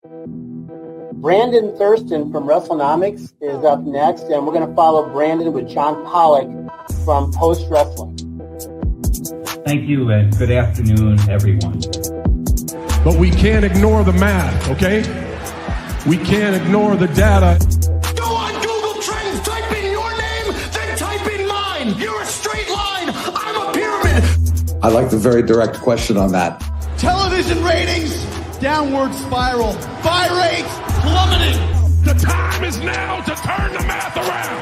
Brandon Thurston from WrestleNomics is up next, and we're going to follow Brandon with John Pollock from Post Wrestling. Thank you, and good afternoon, everyone. But we can't ignore the math, okay? We can't ignore the data. Go on Google Trends, type in your name, then type in mine. You're a straight line, I'm a pyramid. I like the very direct question on that. Television ratings, downward spiral. Buy rates, plummeting. The time is now to turn the math around.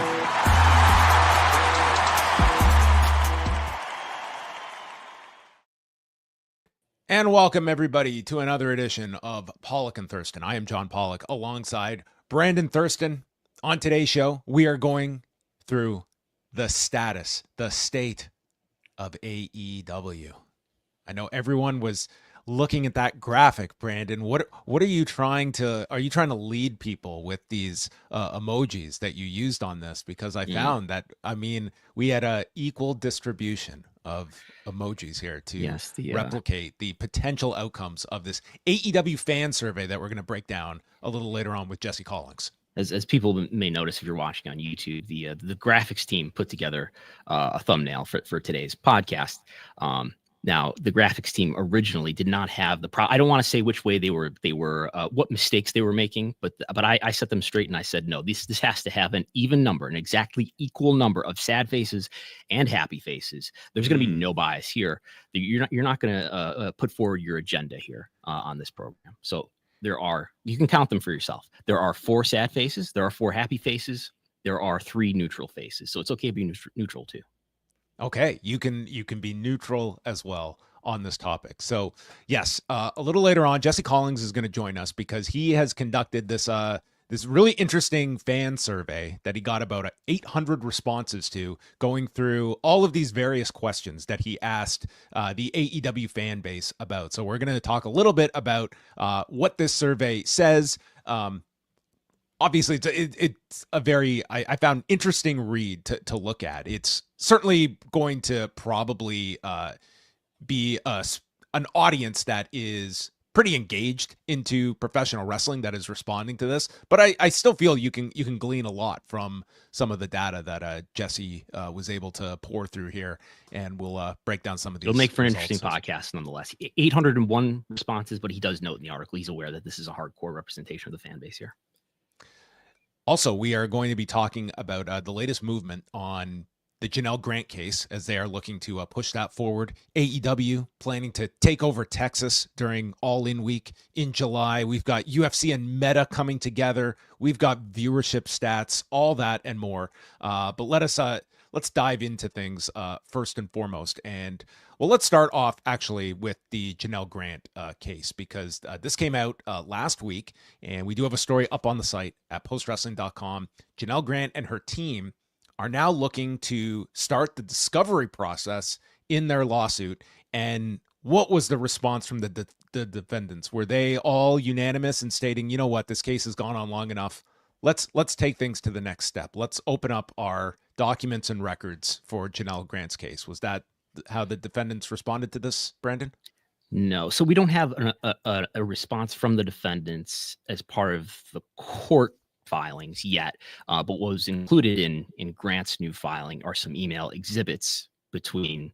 And welcome, everybody, to another edition of Pollock and Thurston. I am John Pollock alongside Brandon Thurston. On today's show, we are going through the state of AEW. I know everyone was looking at that graphic, Brandon. What are you trying to lead people with these emojis that you used on this? Because I found that, we had a equal distribution of emojis here to replicate the potential outcomes of this AEW fan survey that we're going to break down a little later on with Jesse Collings. As people may notice if you're watching on YouTube, the graphics team put together a thumbnail for today's podcast. Now, the graphics team originally did not have I don't want to say which way they were what mistakes they were making, but I set them straight and I said, no, this has to have an even number, an exactly equal number of sad faces and happy faces. There's going to be no bias here. You're not going to put forward your agenda here on this program. So you can count them for yourself. There are 4 sad faces. There are 4 happy faces. There are 3 neutral faces. So it's okay to be neutral too. Okay, you can be neutral as well on this topic. So yes, a little later on, Jesse Collings is going to join us because he has conducted this really interesting fan survey that he got about 800 responses to, going through all of these various questions that he asked the AEW fan base about. So we're going to talk a little bit about what this survey says. Obviously, it's a very, I found, interesting read to look at. It's certainly going to probably be an audience that is pretty engaged into professional wrestling that is responding to this. But I still feel you can glean a lot from some of the data that Jesse was able to pour through here, and we'll break down some of these. It'll make for an interesting podcast nonetheless. 801 responses, but he does note in the article he's aware that this is a hardcore representation of the fan base here. Also, we are going to be talking about the latest movement on the Janel Grant case as they are looking to push that forward. AEW planning to take over Texas during All In Week in July. We've got UFC and Meta coming together. We've got viewership stats, all that and more. But let's dive into things first and foremost. And well, let's start off actually with the Janel Grant case, because this came out last week, and we do have a story up on the site at postwrestling.com. Janel Grant and her team are now looking to start the discovery process in their lawsuit. And what was the response from the defendants? Were they all unanimous in stating, you know what, this case has gone on long enough. Let's take things to the next step. Let's open up our documents and records for Janel Grant's case. Was that how the defendants responded to this, Brandon? No. So we don't have a response from the defendants as part of the court filings yet. But what was included in Grant's new filing are some email exhibits between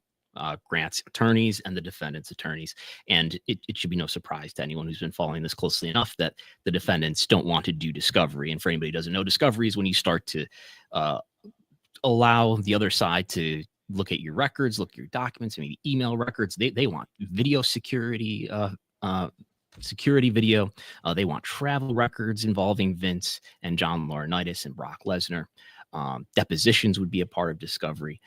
Grant's attorneys and the defendant's attorneys. And it should be no surprise to anyone who's been following this closely enough that the defendants don't want to do discovery. And for anybody who doesn't know, discovery is when you start to allow the other side to look at your records, look at your documents, maybe email records. They want video security, security video. They want travel records involving Vince and John Laurinaitis and Brock Lesnar. Depositions would be a part of discovery.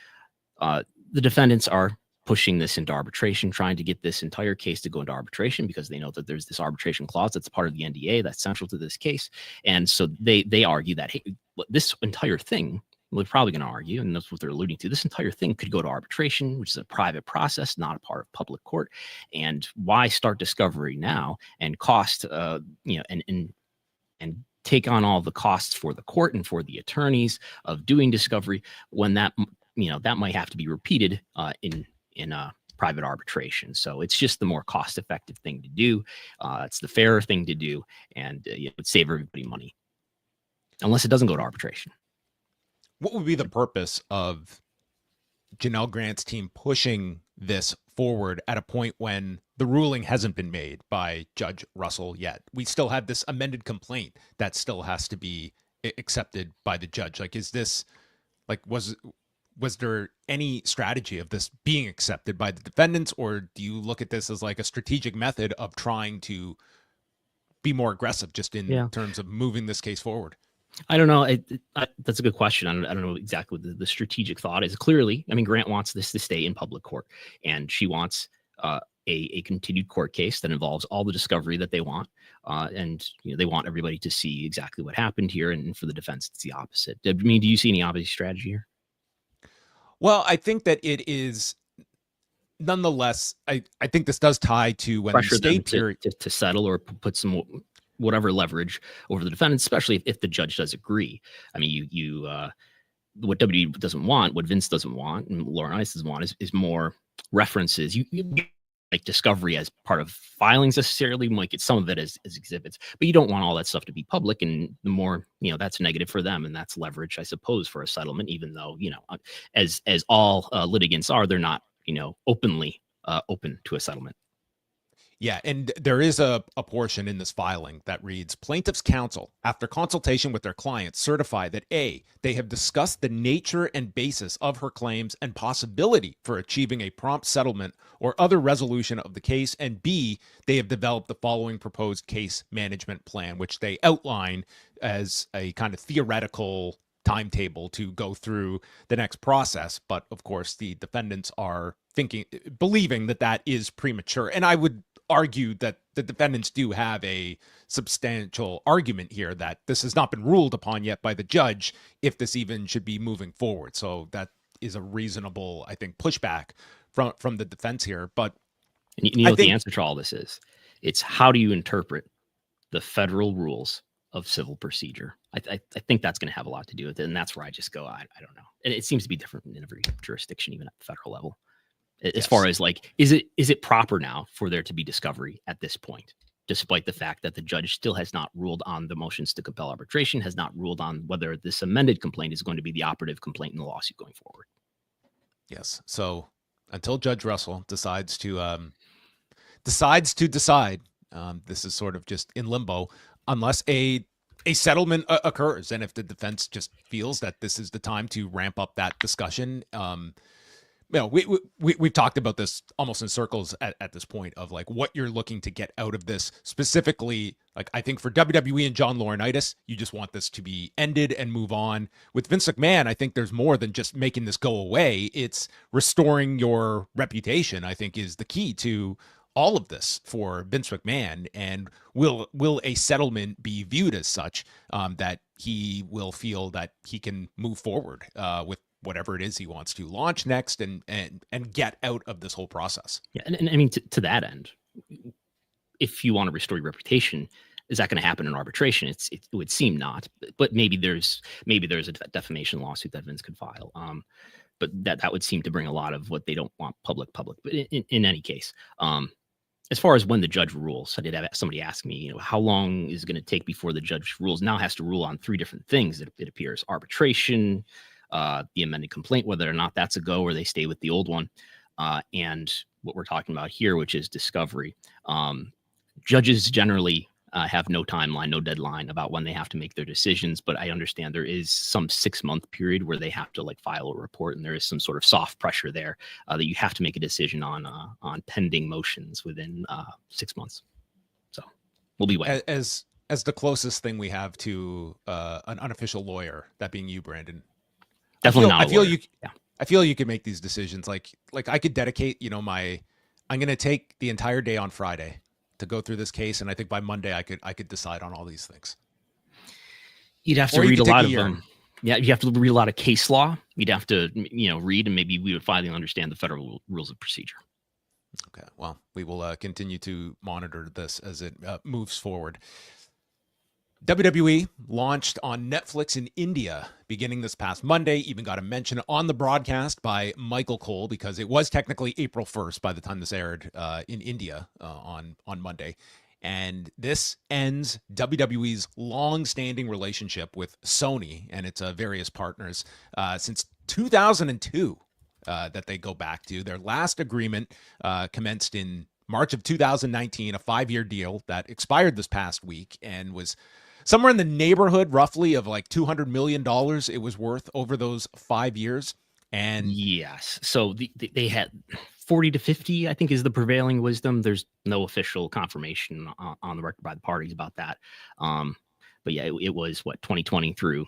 The defendants are pushing this into arbitration, trying to get this entire case to go into arbitration because they know that there's this arbitration clause that's part of the NDA that's central to this case. And so they argue that, hey, this entire thing, they're probably going to argue, and that's what they're alluding to, this entire thing could go to arbitration, which is a private process, not a part of public court. And why start discovery now and cost, and take on all the costs for the court and for the attorneys of doing discovery when that might have to be repeated in private arbitration. So it's just the more cost-effective thing to do. It's the fairer thing to do, and it would save everybody money, unless it doesn't go to arbitration. What would be the purpose of Janel Grant's team pushing this forward at a point when the ruling hasn't been made by Judge Russell yet? We still have this amended complaint that still has to be accepted by the judge. Like, is this, like, was there any strategy of this being accepted by the defendants, or do you look at this as like a strategic method of trying to be more aggressive just in terms of moving this case forward? I don't know. That's a good question. I don't know exactly what the strategic thought is. Clearly, I mean, Grant wants this to stay in public court, and she wants a continued court case that involves all the discovery that they want. And they want everybody to see exactly what happened here. And for the defense, it's the opposite. I mean, do you see any obvious strategy here? Well, I think that it is nonetheless, I think this does tie to when pressure the state period to settle or put some whatever leverage over the defendant, especially if the judge does agree. I mean, what WWE doesn't want, what Vince doesn't want, and Lauren Ice doesn't want is more references. You like discovery as part of filings necessarily. You might get some of it as exhibits, but you don't want all that stuff to be public. And the more, that's negative for them, and that's leverage, I suppose, for a settlement, even though, as all litigants are, they're not, openly open to a settlement. Yeah, and there is a portion in this filing that reads, plaintiff's counsel, after consultation with their client, certify that A, they have discussed the nature and basis of her claims and possibility for achieving a prompt settlement or other resolution of the case, and B, they have developed the following proposed case management plan, which they outline as a kind of theoretical timetable to go through the next process. But of course, the defendants are believing that is premature. And I would argue that the defendants do have a substantial argument here that this has not been ruled upon yet by the judge, if this even should be moving forward. So that is a reasonable, I think, pushback from the defense here. But you know what the answer to all this is? It's how do you interpret the federal rules of civil procedure? I think that's going to have a lot to do with it. And that's where I just go, I don't know. And it seems to be different in every jurisdiction, even at the federal level. As far as like, is it proper now for there to be discovery at this point, despite the fact that the judge still has not ruled on the motions to compel arbitration, has not ruled on whether this amended complaint is going to be the operative complaint in the lawsuit going forward? Yes. So until Judge Russell decides to decide, this is sort of just in limbo, unless a settlement occurs. And if the defense just feels that this is the time to ramp up that discussion, we've talked about this almost in circles at this point of like what you're looking to get out of this specifically. Like, I think for WWE and John Laurinaitis, you just want this to be ended and move on. With Vince McMahon, I think there's more than just making this go away. It's restoring your reputation, I think, is the key to all of this for Vince McMahon. And will a settlement be viewed as such that he will feel that he can move forward with whatever it is he wants to launch next and get out of this whole process? Yeah. And I mean, to that end, if you want to restore your reputation, is that going to happen in arbitration? It would seem not, but maybe there's a defamation lawsuit that Vince could file. But that would seem to bring a lot of what they don't want public. But in any case, as far as when the judge rules, I did have somebody ask me, how long is it going to take before the judge rules? Now has to rule on three different things. It appears: arbitration, the amended complaint, whether or not that's a go or they stay with the old one, and what we're talking about here, which is discovery. Judges generally have no timeline, no deadline about when they have to make their decisions, but I understand there is some 6-month period where they have to file a report, and there is some sort of soft pressure there that you have to make a decision on pending motions within 6 months. So we'll be waiting. As the closest thing we have to an unofficial lawyer, that being you, Brandon. Definitely not. I feel you can make these decisions. Like I could dedicate, I'm going to take the entire day on Friday to go through this case, and I think by Monday I could decide on all these things. You'd have to read a lot of them. Yeah, you have to read a lot of case law. You'd have to, read, and maybe we would finally understand the federal rules of procedure. Okay, well, we will continue to monitor this as it moves forward. WWE launched on Netflix in India beginning this past Monday, even got a mention on the broadcast by Michael Cole because it was technically April 1st by the time this aired in India on Monday. And this ends WWE's long-standing relationship with Sony and its various partners since 2002 that they go back to. Their last agreement commenced in March of 2019, a 5-year deal that expired this past week and was somewhere in the neighborhood roughly of like $200 million it was worth over those 5 years. And yes, so they had 40 to 50, I think, is the prevailing wisdom. There's no official confirmation on the record by the parties about that. But yeah, it was what, 2020 through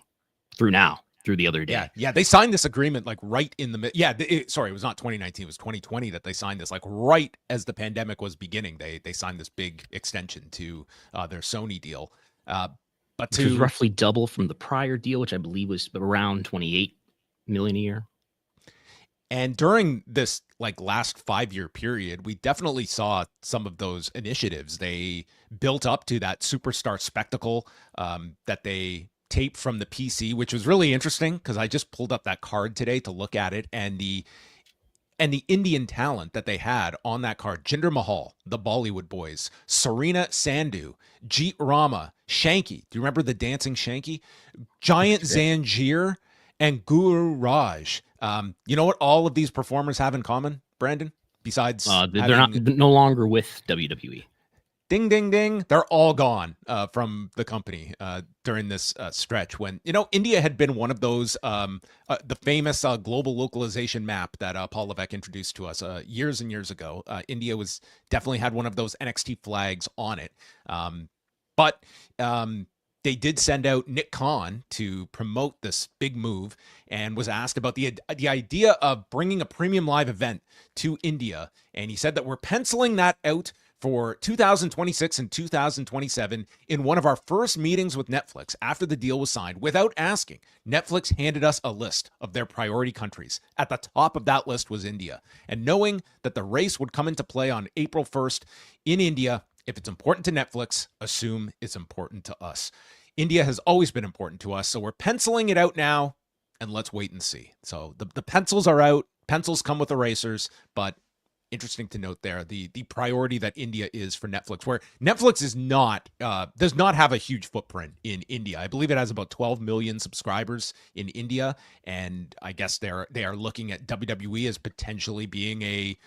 now, through the other day. Yeah. They signed this agreement like right in the sorry, it was not 2019, it was 2020 that they signed this, like right as the pandemic was beginning. They signed this big extension to their Sony deal. But which was roughly double from the prior deal, which I believe was around 28 million a year. And during this like last 5-year period, we definitely saw some of those initiatives. They built up to that superstar spectacle that they taped from the PC, which was really interesting because I just pulled up that card today to look at it, and the Indian talent that they had on that card: Jinder Mahal, the Bollywood Boys, Serena Sandhu, Jeet Rama, Shanky. Do you remember the dancing Shanky? Giant Zanjeer and Guru Raj. You know what all of these performers have in common, Brandon? Besides, they're no longer with WWE. Ding, ding, ding. They're all gone from the company during this stretch when, India had been one of those, the famous global localization map that Paul Levesque introduced to us years and years ago. India was definitely had one of those NXT flags on it. But they did send out Nick Khan to promote this big move and was asked about the idea of bringing a premium live event to India. And he said that we're penciling that out for 2026 and 2027 in one of our first meetings with Netflix after the deal was signed. Without asking, Netflix handed us a list of their priority countries. At the top of that list was India. And knowing that the race would come into play on April 1st in India, if it's important to Netflix, assume it's important to us. India has always been important to us, so we're penciling it out now, and let's wait and see. So the pencils are out. Pencils come with erasers, but interesting to note there the priority that India is for Netflix, where Netflix is not does not have a huge footprint in India. I believe it has about 12 million subscribers in India, and I guess they are looking at WWE as potentially being a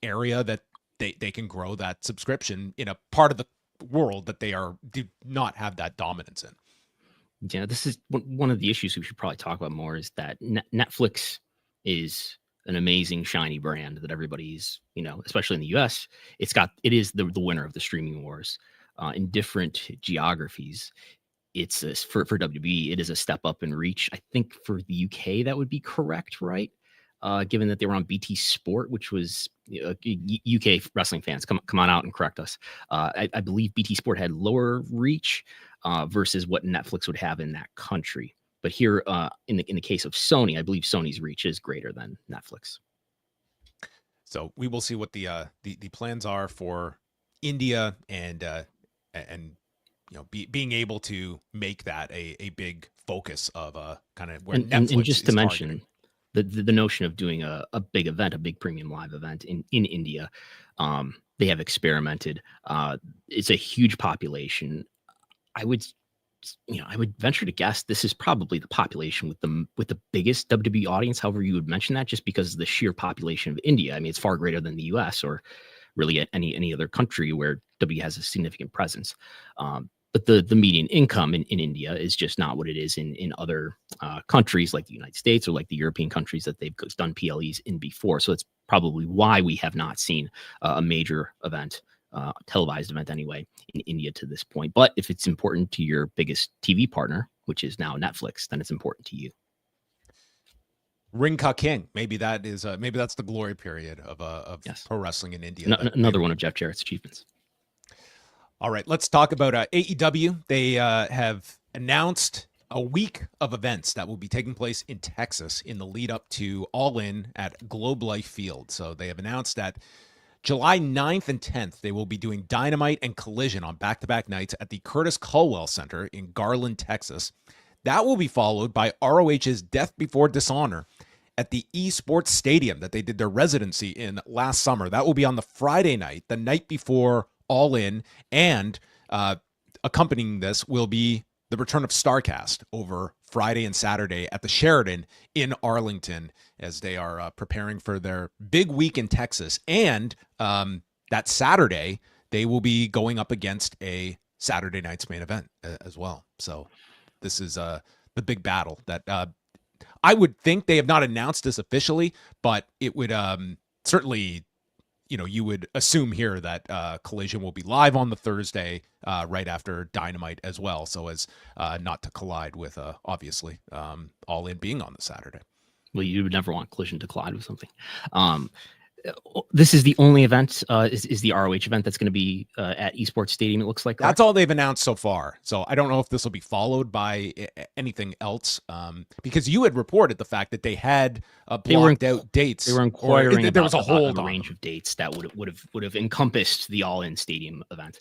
area that they can grow that subscription in a part of the world that do not have that dominance in. Yeah, this is one of the issues we should probably talk about more, is that Netflix is an amazing shiny brand that everybody's, especially in the US, it is the winner of the streaming wars in different geographies. It's for WB, it is a step up in reach. I think for the UK that would be correct, right? Given that they were on BT Sport, which was UK wrestling fans, come on out and correct us. I believe BT Sport had lower reach versus what Netflix would have in that country. But here, in the case of Sony, I believe Sony's reach is greater than Netflix. So we will see what the plans are for India and being able to make that a big focus of kind of where Netflix and just is to mention. targeting. The notion of doing a big event, a big premium live event in India, they have experimented. It's a huge population. I would venture to guess this is probably the population with the biggest WWE audience. However you would mention that, just because of the sheer population of India. I mean, it's far greater than the US or really any other country where WWE has a significant presence. But the median income in India is just not what it is in other countries like the United States or like the European countries that they've done PLEs in before. So it's probably why we have not seen a major event, televised event anyway, in India to this point. But if it's important to your biggest TV partner, which is now Netflix, then it's important to you. Ring Ka King. Maybe that's the glory period of yes. pro wrestling in India. Another one of Jeff Jarrett's achievements. All right, let's talk about AEW. They have announced a week of events that will be taking place in Texas in the lead up to All In at Globe Life Field. So they have announced that July 9th and 10th, they will be doing Dynamite and Collision on back-to-back nights at the Curtis Culwell Center in Garland, Texas. That will be followed by ROH's Death Before Dishonor at the Esports Stadium that they did their residency in last summer. That will be on the Friday night, the night before All In, and accompanying this will be the return of StarCast over Friday and Saturday at the Sheraton in Arlington as they are preparing for their big week in Texas. And that Saturday, they will be going up against a Saturday night's main event as well. So this is the big battle that I would think they have not announced this officially, but it would certainly, you would assume here that Collision will be live on the Thursday right after Dynamite as well, so as not to collide with, obviously, All In being on the Saturday. Well, you would never want Collision to collide with something. This is the only event, is the ROH event that's going to be at Esports Stadium, it looks like. Correct? That's all they've announced so far. So I don't know if this will be followed by anything else, because you had reported the fact that they had blocked out dates. They were inquiring there was a hold on on a range of dates that would have encompassed the All In Stadium event.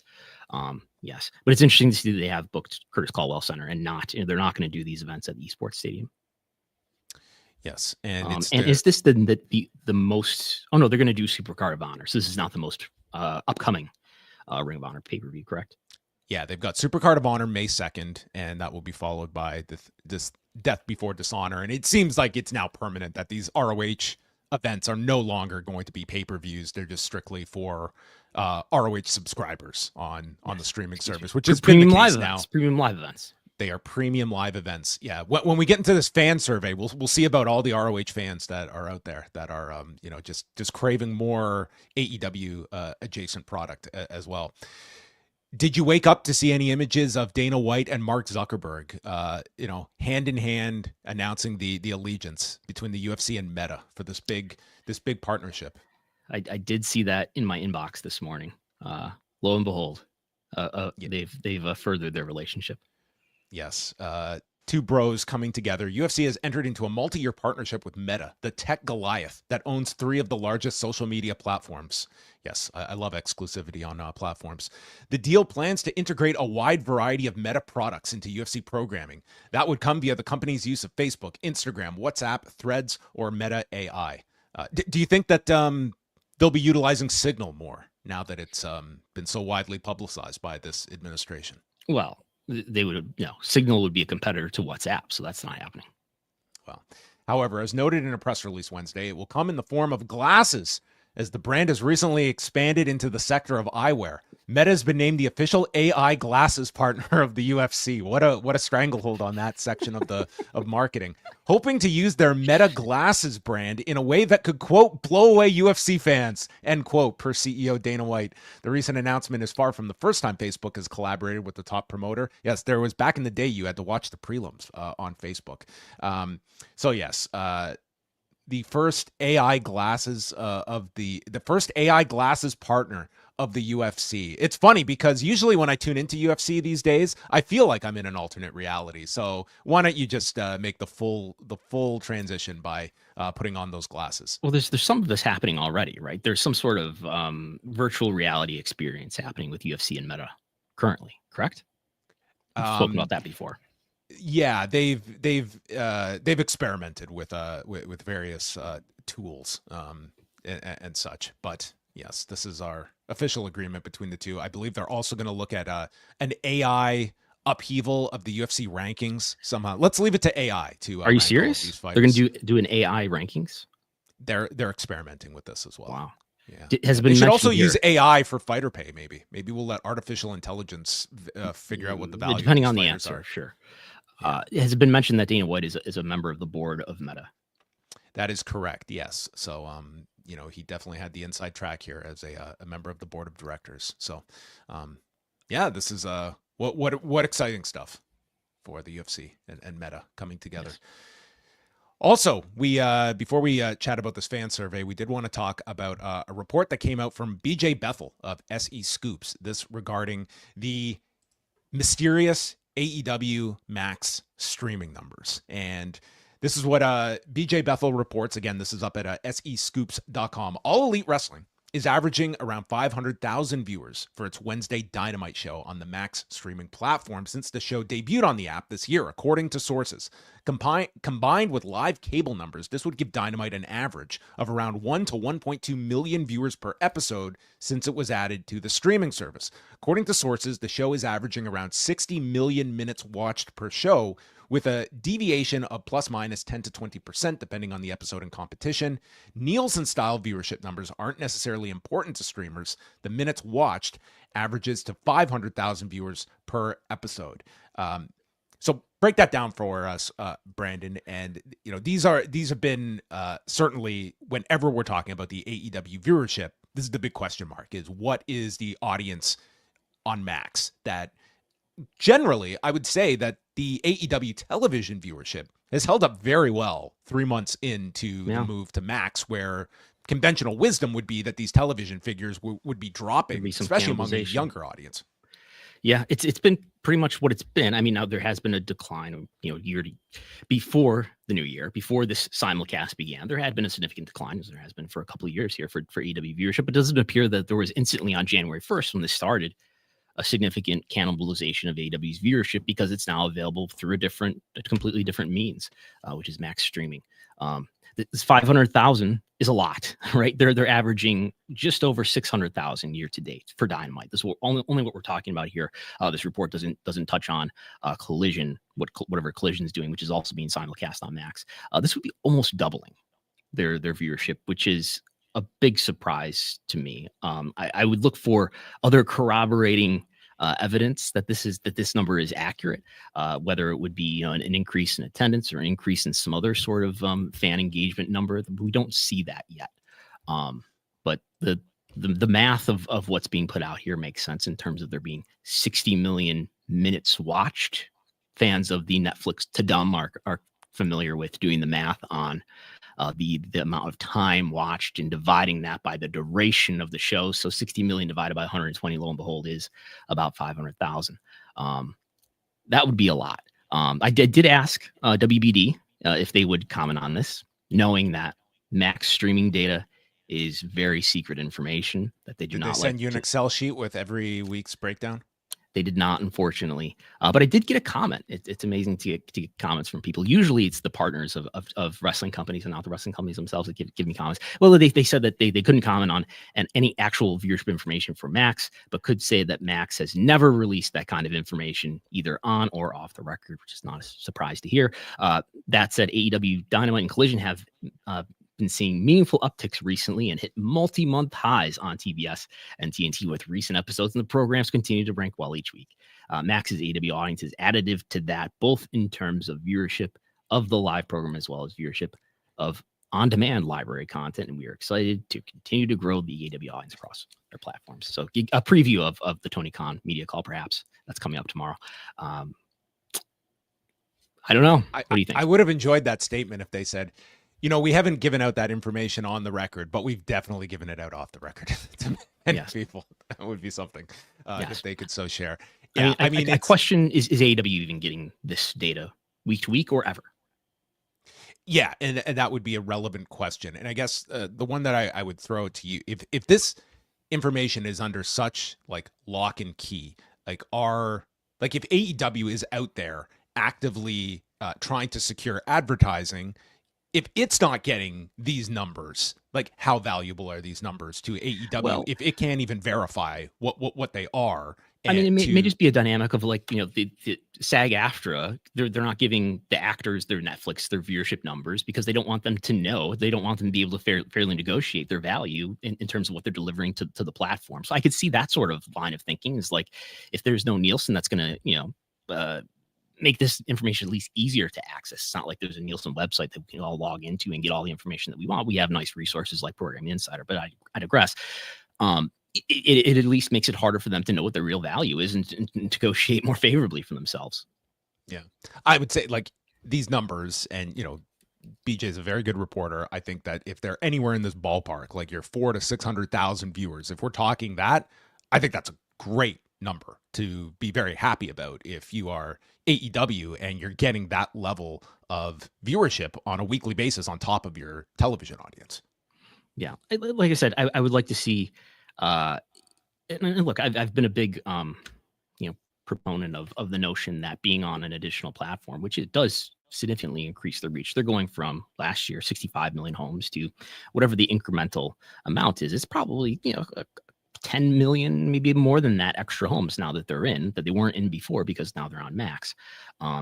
Yes, but it's interesting to see that they have booked Curtis Culwell Center and they're not going to do these events at the Esports Stadium. Yes, and is this the most? Oh no, they're going to do Supercard of Honor. So this is not the most upcoming Ring of Honor pay-per-view, correct? Yeah, they've got Supercard of Honor May 2nd, and that will be followed by this Death Before Dishonor. And it seems like it's now permanent that these ROH events are no longer going to be pay-per-views. They're just strictly for ROH subscribers on the streaming service, which is premium live events. Now. Premium live events. They are premium live events. Yeah. When we get into this fan survey, we'll see about all the ROH fans that are out there that are, just craving more AEW adjacent product as well. Did you wake up to see any images of Dana White and Mark Zuckerberg, hand in hand announcing the allegiance between the UFC and Meta for this big partnership? I did see that in my inbox this morning. Lo and behold, they've furthered their relationship. Yes. Two bros coming together. UFC has entered into a multi-year partnership with Meta, the tech Goliath that owns 3 of the largest social media platforms. Yes, I love exclusivity on platforms. The deal plans to integrate a wide variety of Meta products into UFC programming. That would come via the company's use of Facebook, Instagram, WhatsApp, Threads, or Meta AI. Do you think that they'll be utilizing Signal more now that it's been so widely publicized by this administration? Well, they would have, Signal would be a competitor to WhatsApp, so that's not happening. Well, however, as noted in a press release Wednesday, it will come in the form of glasses, as the brand has recently expanded into the sector of eyewear. Meta has been named the official AI glasses partner of the UFC. What a stranglehold on that section of marketing. Hoping to use their Meta glasses brand in a way that could, quote, blow away UFC fans, end quote, per CEO Dana White. The recent announcement is far from the first time Facebook has collaborated with the top promoter. Yes, there was back in the day you had to watch the prelims on Facebook. So yes, the first AI glasses the first AI glasses partner of the UFC. It's funny because usually when I tune into UFC these days, I feel like I'm in an alternate reality. So why don't you just make the full transition by putting on those glasses? Well, there's some of this happening already, right? There's some sort of virtual reality experience happening with UFC and Meta currently, correct? We've spoken about that before. Yeah, they've experimented with various tools and such, but yes, this is our official agreement between the two. I believe they're also going to look at an AI upheaval of the UFC rankings somehow. Let's leave it to AI to. Are you serious? They're going to do an AI rankings? They're experimenting with this as well. Wow. Yeah. They should also use AI for fighter pay. Maybe we'll let artificial intelligence figure out what the value. Depending on the answer, sure. Has it been mentioned that Dana White is a member of the board of Meta? That is correct. Yes. So, he definitely had the inside track here as a member of the board of directors. So, this is what exciting stuff for the UFC and Meta coming together. Yes. Also, we before we chat about this fan survey, we did want to talk about a report that came out from BJ Bethel of SE Scoops. This regarding the mysterious AEW Max streaming numbers. And this is what BJ Bethel reports. Again, this is up at SEScoops.com. All Elite Wrestling is averaging around 500,000 viewers for its Wednesday Dynamite show on the Max streaming platform since the show debuted on the app this year, according to sources. Combined with live cable numbers, this would give Dynamite an average of around 1 to 1.2 million viewers per episode since it was added to the streaming service. According to sources, the show is averaging around 60 million minutes watched per show, with a deviation of plus minus 10 to 20% depending on the episode and competition. Nielsen-style viewership numbers aren't necessarily important to streamers. The minutes watched averages to 500,000 viewers per episode. So break that down for us, Brandon. And these have been certainly, whenever we're talking about the AEW viewership, this is the big question mark: is what is the audience on Max? That generally, I would say that the AEW television viewership has held up very well 3 months into the move to Max, where conventional wisdom would be that these television figures would be dropping, especially among the younger audience. Yeah, it's been pretty much what it's been. I mean, now there has been a decline, before the new year, before this simulcast began, there had been a significant decline, as there has been for a couple of years here for AEW viewership. But it doesn't appear that there was instantly on January 1st, when this started, a significant cannibalization of AEW's viewership, because it's now available through a completely different means, which is Max streaming. This 500,000 is a lot, right? They're averaging just over 600,000 year to date for Dynamite. This is only what we're talking about here. This report doesn't touch on Collision, whatever Collision is doing, which is also being simulcast on Max. This would be almost doubling their viewership, which is a big surprise to me. I would look for other corroborating evidence that this number is accurate, whether it would be an increase in attendance or an increase in some other sort of fan engagement number. We don't see that yet. But the math of what's being put out here makes sense in terms of there being 60 million minutes watched. Fans of the Netflix to dumb are familiar with doing the math on the amount of time watched and dividing that by the duration of the show. So 60 million divided by 120, lo and behold, is about 500,000. That would be a lot. I did ask WBD if they would comment on this, knowing that Max streaming data is very secret information that they do not. Did they send you an Excel sheet with every week's breakdown? They did not, unfortunately. But I did get a comment. It's amazing to get comments from people. Usually it's the partners of wrestling companies and not the wrestling companies themselves that give me comments. Well, they said that they couldn't comment on any actual viewership information for Max, but could say that Max has never released that kind of information either on or off the record, which is not a surprise to hear. That said, AEW Dynamite and Collision have been seeing meaningful upticks recently and hit multi-month highs on TBS and TNT with recent episodes, and the programs continue to rank well each week. Max's AEW audience is additive to that, both in terms of viewership of the live program as well as viewership of on-demand library content, and we are excited to continue to grow the AEW audience across their platforms. So a preview of the Tony Khan media call, perhaps, that's coming up tomorrow. I don't know. What do you think? I would have enjoyed that statement if they said, we haven't given out that information on the record, but we've definitely given it out off the record to many people. That would be something if they could so share. Yeah, I mean, a question is AEW even getting this data week to week or ever? Yeah, and that would be a relevant question. And I guess the one that I would throw to you, if this information is under such lock and key, if AEW is out there actively trying to secure advertising, if it's not getting these numbers, how valuable are these numbers to AEW if it can't even verify what they are? I mean, it may just be a dynamic of the SAG-AFTRA. They're not giving the actors their Netflix, their viewership numbers, because they don't want them to know. They don't want them to be able to fairly negotiate their value in terms of what they're delivering to the platform. So I could see that sort of line of thinking is if there's no Nielsen, that's going to make this information at least easier to access. It's not like there's a Nielsen website that we can all log into and get all the information that we want. We have nice resources like Program Insider, but I digress. It at least makes it harder for them to know what their real value is and negotiate more favorably for themselves. Yeah. I would say these numbers, and BJ is a very good reporter. I think that if they're anywhere in this ballpark, your 400,000 to 600,000 viewers, if we're talking that, I think that's a great number to be very happy about if you are AEW and you're getting that level of viewership on a weekly basis on top of your television audience. Yeah. Like I said, I would like to see, and look, I've been a big, proponent of the notion that being on an additional platform, which it does significantly increase their reach. They're going from last year 65 million homes to whatever the incremental amount is. It's probably 10 million, maybe more than that, extra homes now that they're in that they weren't in before because now they're on Max.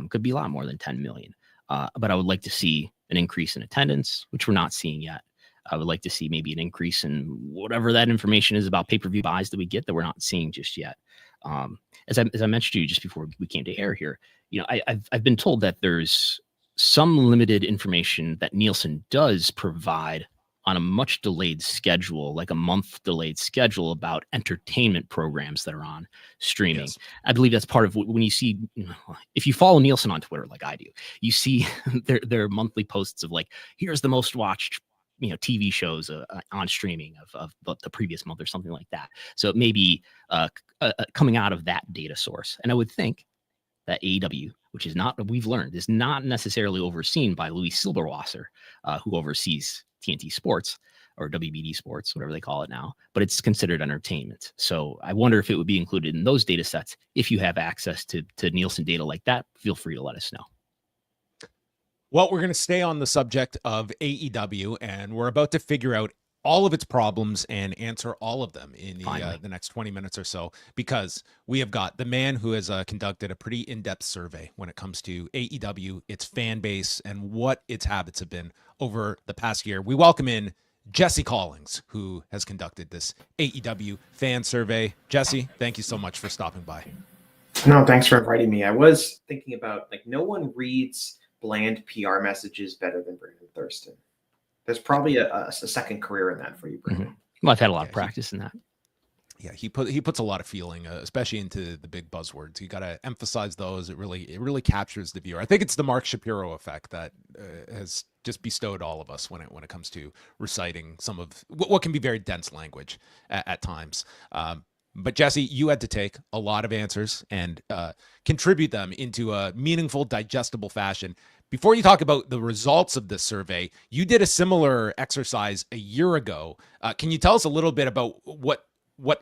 Could be a lot more than 10 million. But I would like to see an increase in attendance, which we're not seeing yet. I would like to see maybe an increase in whatever that information is about pay-per-view buys that we get that we're not seeing just yet. As I mentioned to you just before we came to air here, I've been told that there's some limited information that Nielsen does provide on a much delayed schedule, like a month delayed schedule about entertainment programs that are on streaming. Yes. I believe that's part of when you see, if you follow Nielsen on Twitter, like I do, you see their monthly posts of like, here's the most watched TV shows on streaming of the previous month or something like that. So it may be coming out of that data source. And I would think that AEW, which is not, we've learned, is not necessarily overseen by Luis Silberwasser, who oversees TNT Sports or WBD Sports, whatever they call it now, but it's considered entertainment. So I wonder if it would be included in those data sets. If you have access to Nielsen data like that, feel free to let us know. Well, we're going to stay on the subject of AEW, and we're about to figure out all of its problems and answer all of them in the next 20 minutes or so, because we have got the man who has conducted a pretty in-depth survey when it comes to AEW, its fan base, and what its habits have been over the past year. We welcome in Jesse Collings, who has conducted this AEW fan survey. Jesse, thank you so much for stopping by. No, thanks for inviting me. I was thinking about, no one reads bland PR messages better than Brandon Thurston. There's probably a second career in that for you, Brandon. Mm-hmm. Well, I've had a lot of practice in that. Yeah, he puts a lot of feeling, especially into the big buzzwords. You got to emphasize those. It really captures the viewer. I think it's the Mark Shapiro effect that has just bestowed all of us when it comes to reciting some of what can be very dense language at times. But Jesse, you had to take a lot of answers and contribute them into a meaningful, digestible fashion. Before you talk about the results of this survey, you did a similar exercise a year ago. Can you tell us a little bit about what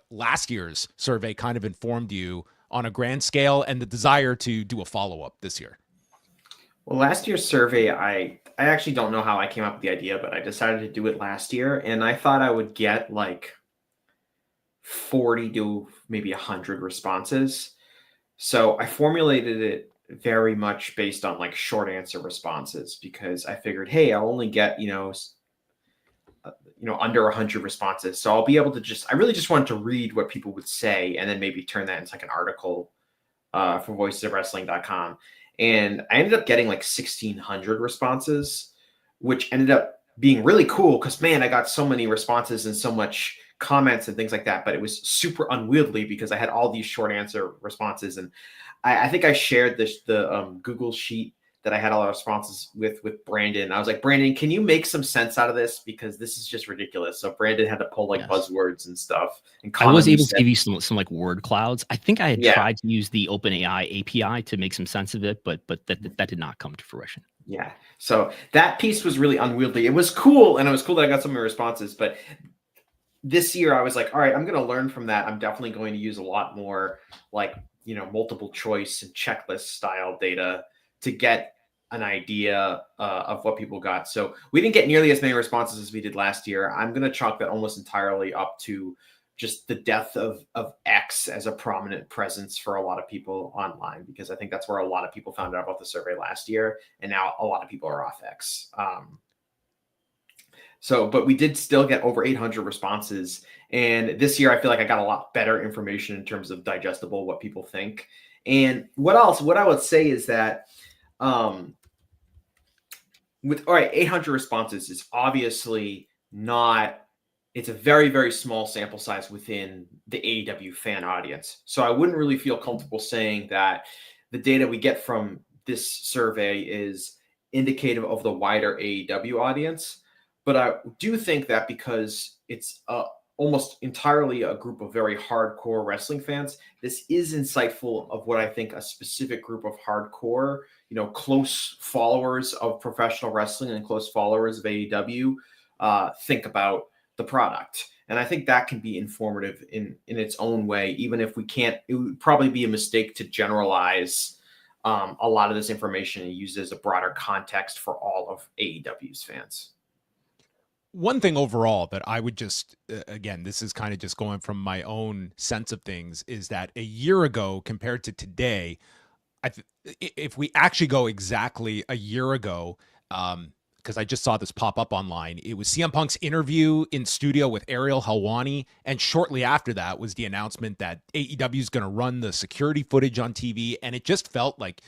last year's survey kind of informed you on a grand scale and the desire to do a follow-up this year? Well, last year's survey, I actually don't know how I came up with the idea, but I decided to do it last year, and I thought I would get 40 to maybe 100 responses. So I formulated it very much based on short answer responses, because I figured, hey, I'll only get, under 100 responses. So I'll be able to I really just wanted to read what people would say and then maybe turn that into an article for voicesofwrestling.com. And I ended up getting 1,600 responses, which ended up being really cool because, man, I got so many responses and so much comments and things like that, but it was super unwieldy because I had all these short answer responses. And I think I shared the Google sheet that I had all the responses with Brandon. I was like, Brandon, can you make some sense out of this? Because this is just ridiculous. So Brandon had to pull buzzwords and stuff. And I was able to give you some word clouds. I think I had tried to use the OpenAI API to make some sense of it, but that did not come to fruition. Yeah. So that piece was really unwieldy. It was cool. And it was cool that I got so many responses, but this year I was like, all right, I'm going to learn from that. I'm definitely going to use a lot more multiple choice and checklist style data to get an idea of what people got. So we didn't get nearly as many responses as we did last year. I'm going to chalk that almost entirely up to just the death of X as a prominent presence for a lot of people online, because I think that's where a lot of people found out about the survey last year. And now a lot of people are off X. But we did still get over 800 responses. And this year, I feel like I got a lot better information in terms of digestible, what people think. And what I would say is that with 800 responses, it's obviously not, it's a very, very small sample size within the AEW fan audience. So I wouldn't really feel comfortable saying that the data we get from this survey is indicative of the wider AEW audience. But I do think that because it's almost entirely a group of very hardcore wrestling fans, this is insightful of what I think a specific group of hardcore, close followers of professional wrestling and close followers of AEW think about the product. And I think that can be informative in its own way, even if we can't. It would probably be a mistake to generalize a lot of this information and use it as a broader context for all of AEW's fans. One thing overall that I would just, again, this is kind of just going from my own sense of things, is that a year ago compared to today, if we actually go exactly a year ago, because I just saw this pop up online, it was CM Punk's interview in studio with Ariel Helwani, and shortly after that was the announcement that AEW is going to run the security footage on TV, and it just felt like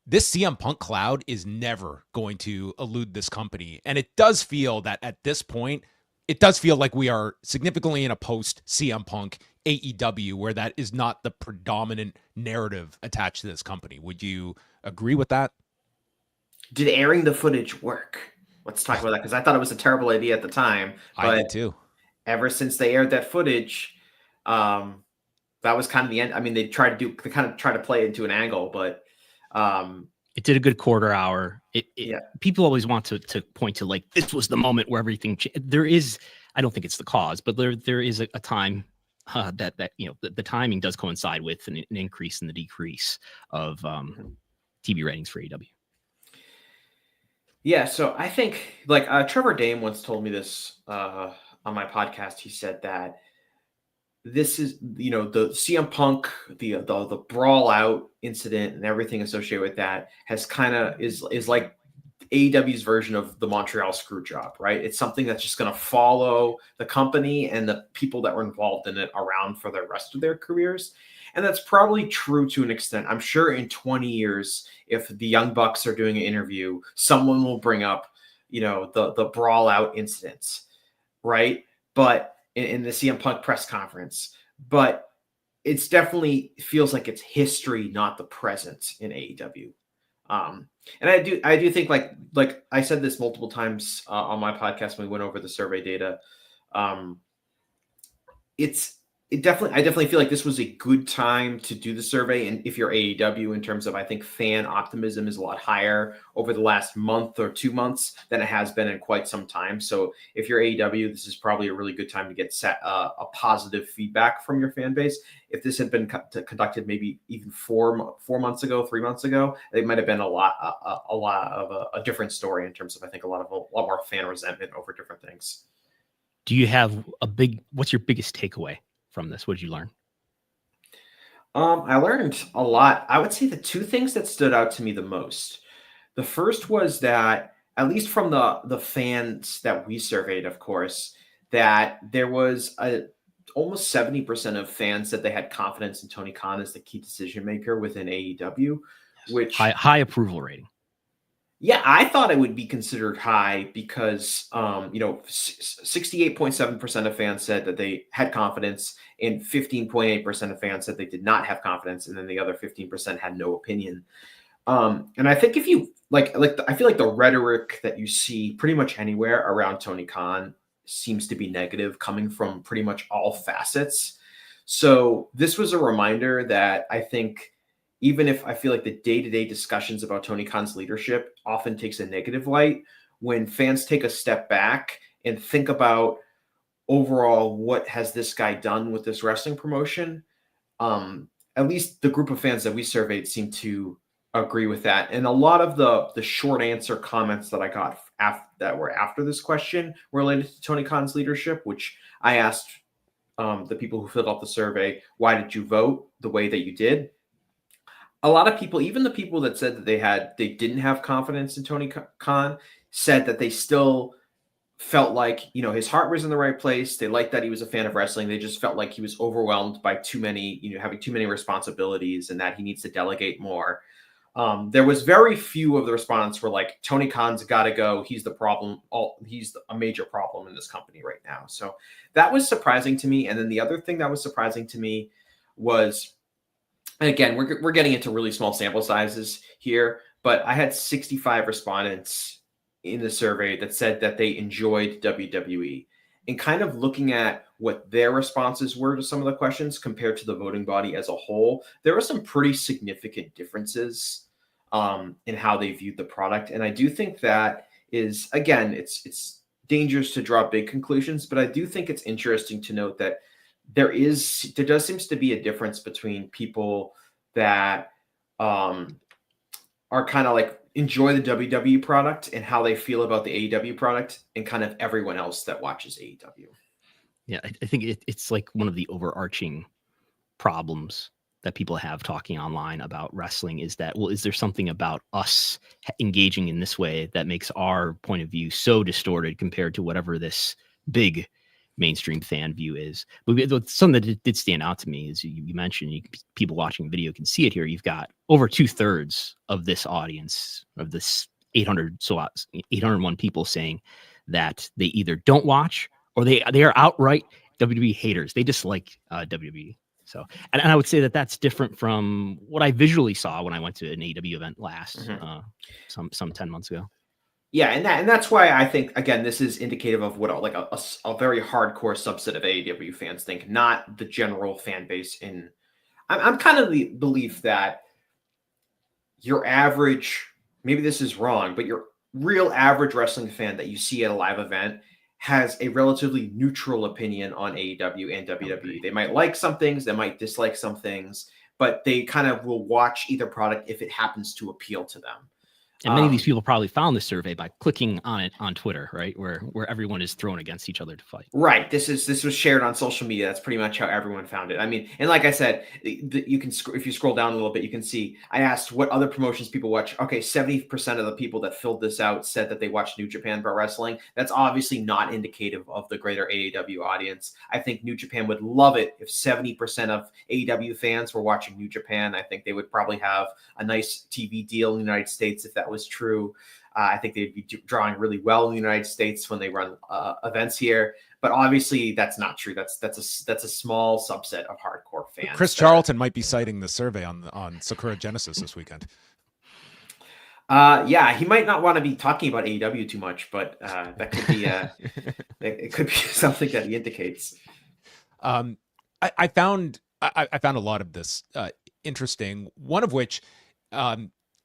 this CM Punk cloud is never going to elude this company. And it does feel that at this point, it does feel like we are significantly in a post CM Punk AEW where that is not the predominant narrative attached to this company. Would you agree with that? Did airing the footage work? Let's talk about that, because I thought it was a terrible idea at the time. But I did too. Ever since they aired that footage, that was kind of the end. I mean, they kind of tried to play it into an angle, but it did a good quarter hour. Yeah. People always want to point to like, this was the moment where everything there is, I don't think it's the cause, but there is a time that the timing does coincide with an increase in the decrease of TV ratings for AEW. Yeah, so I think like Trevor Dame once told me this on my podcast. He said that this is, the CM Punk, the brawl out incident and everything associated with that has kind of is like AEW's version of the Montreal screw job, right? It's something that's just going to follow the company and the people that were involved in it around for the rest of their careers. And that's probably true to an extent. I'm sure in 20 years, if the Young Bucks are doing an interview, someone will bring up, the brawl out incidents, right? But in the CM Punk press conference, but it's definitely feels like it's history, not the present in AEW. And I do think like I said this multiple times on my podcast when we went over the survey data. I definitely feel like this was a good time to do the survey. And if you're AEW, in terms of, I think fan optimism is a lot higher over the last month or 2 months than it has been in quite some time. So if you're AEW, this is probably a really good time to get a positive feedback from your fan base. If this had been conducted maybe even 4 months ago, 3 months ago, it might have been a lot of a different story in terms of, I think, a lot more fan resentment over different things. Do you have what's your biggest takeaway from this? What did you learn? I learned a lot. I would say the two things that stood out to me the most. The first was that, at least from the fans that we surveyed, of course, that there was almost 70% of fans that they had confidence in Tony Khan as the key decision maker within AEW, which high approval rating. Yeah, I thought it would be considered high because, 68.7% of fans said that they had confidence, and 15.8% of fans said they did not have confidence, and then the other 15% had no opinion. And I think if you I feel like the rhetoric that you see pretty much anywhere around Tony Khan seems to be negative, coming from pretty much all facets. So this was a reminder that I think, even if I feel like the day-to-day discussions about Tony Khan's leadership often takes a negative light, when fans take a step back and think about overall what has this guy done with this wrestling promotion, at least the group of fans that we surveyed seem to agree with that. And a lot of the short answer comments that I got that were after this question related to Tony Khan's leadership, which I asked the people who filled out the survey, why did you vote the way that you did? A lot of people, even the people that said that they didn't have confidence in Tony Khan, said that they still felt like, his heart was in the right place. They liked that he was a fan of wrestling. They just felt like he was overwhelmed by having too many responsibilities, and that he needs to delegate more. There was very few of the respondents were like, Tony Khan's got to go. He's the problem. He's a major problem in this company right now. So that was surprising to me. And then the other thing that was surprising to me was, and again, we're getting into really small sample sizes here, but I had 65 respondents in the survey that said that they enjoyed WWE. And kind of looking at what their responses were to some of the questions compared to the voting body as a whole, there were some pretty significant differences in how they viewed the product. And I do think that is, again, it's dangerous to draw big conclusions, but I do think it's interesting to note that there does seems to be a difference between people that are kind of like enjoy the WWE product and how they feel about the AEW product, and kind of everyone else that watches AEW. Yeah, I think it's like one of the overarching problems that people have talking online about wrestling is that, well, is there something about us engaging in this way that makes our point of view so distorted compared to whatever this big mainstream fan view is? But something that did stand out to me is you mentioned, people watching the video can see it here. You've got over 2/3 of this audience, of this 801 people, saying that they either don't watch or they are outright WWE haters. They dislike WWE. So, and I would say that that's different from what I visually saw when I went to an AEW event last, some 10 months ago. Yeah, and that's why I think, again, this is indicative of what like a very hardcore subset of AEW fans think, not the general fan base. I'm kind of the belief that your average, maybe this is wrong, but your real average wrestling fan that you see at a live event has a relatively neutral opinion on AEW and WWE. They might like some things, they might dislike some things, but they kind of will watch either product if it happens to appeal to them. And many of these people probably found the survey by clicking on it on Twitter, right? Where everyone is thrown against each other to fight. Right. This was shared on social media. That's pretty much how everyone found it. I mean, and like I said, you can, if you scroll down a little bit, you can see, I asked what other promotions people watch. Okay, 70% of the people that filled this out said that they watch New Japan Pro Wrestling. That's obviously not indicative of the greater AEW audience. I think New Japan would love it if 70% of AEW fans were watching New Japan. I think they would probably have a nice TV deal in the United States if that was true. I think they'd be drawing really well in the United States when they run events here, but obviously that's not true. That's a small subset of hardcore fans. Chris Charlton might be citing the survey on Sakura Genesis this weekend. Yeah, he might not want to be talking about AEW too much, but that could be it could be something that he indicates. I found a lot of this interesting. One of which,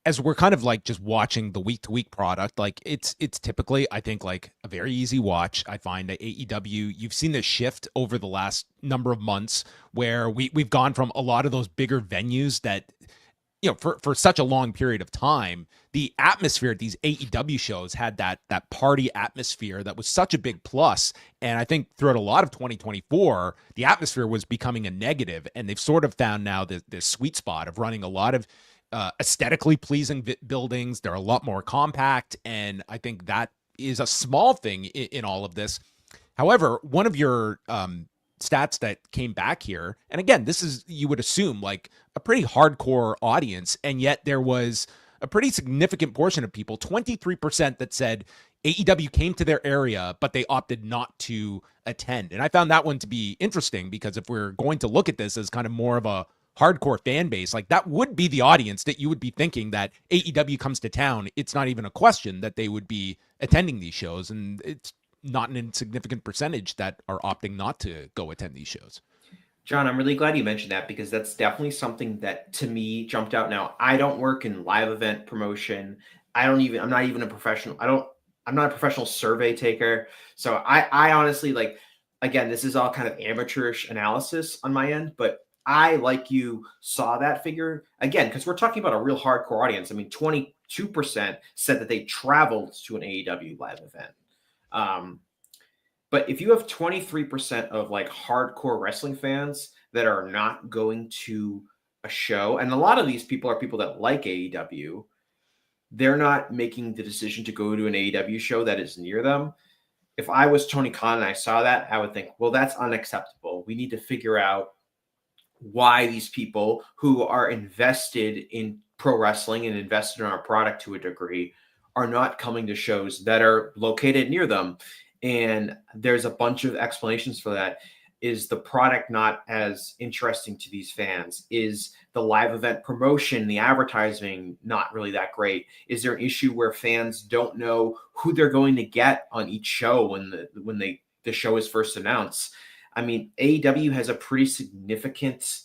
as we're kind of like just watching the week to week product, like it's typically, I think, like a very easy watch. I find that AEW, you've seen this shift over the last number of months where we've gone from a lot of those bigger venues that, you know, for such a long period of time, the atmosphere at these AEW shows had that party atmosphere that was such a big plus. And I think throughout a lot of 2024, the atmosphere was becoming a negative, and they've sort of found now this sweet spot of running a lot of aesthetically pleasing buildings. They're a lot more compact, and I think that is a small thing in all of this. However, one of your stats that came back here, and again, this is, you would assume, like a pretty hardcore audience, and yet there was a pretty significant portion of people, 23%, that said AEW came to their area, but they opted not to attend. And I found that one to be interesting, because if we're going to look at this as kind of more of a hardcore fan base, like that would be the audience that you would be thinking that AEW comes to town. It's not even a question that they would be attending these shows, and it's not an insignificant percentage that are opting not to go attend these shows. John, I'm really glad you mentioned that, because that's definitely something that to me jumped out. Now, I don't work in live event promotion. I'm not even a professional. I'm not a professional survey taker. So I honestly, like, again, this is all kind of amateurish analysis on my end, but I, like you, saw that figure again, because we're talking about a real hardcore audience. I mean, 22% said that they traveled to an AEW live event. But if you have 23% of like hardcore wrestling fans that are not going to a show, and a lot of these people are people that like AEW, they're not making the decision to go to an AEW show that is near them. If I was Tony Khan and I saw that, I would think, well, that's unacceptable. We need to figure out why these people who are invested in pro wrestling and invested in our product to a degree are not coming to shows that are located near them. And there's a bunch of explanations for that. Is the product not as interesting to these fans? Is the live event promotion, the advertising, not really that great? Is there an issue where fans don't know who they're going to get on each show when the show is first announced? I mean, AEW has a pretty significant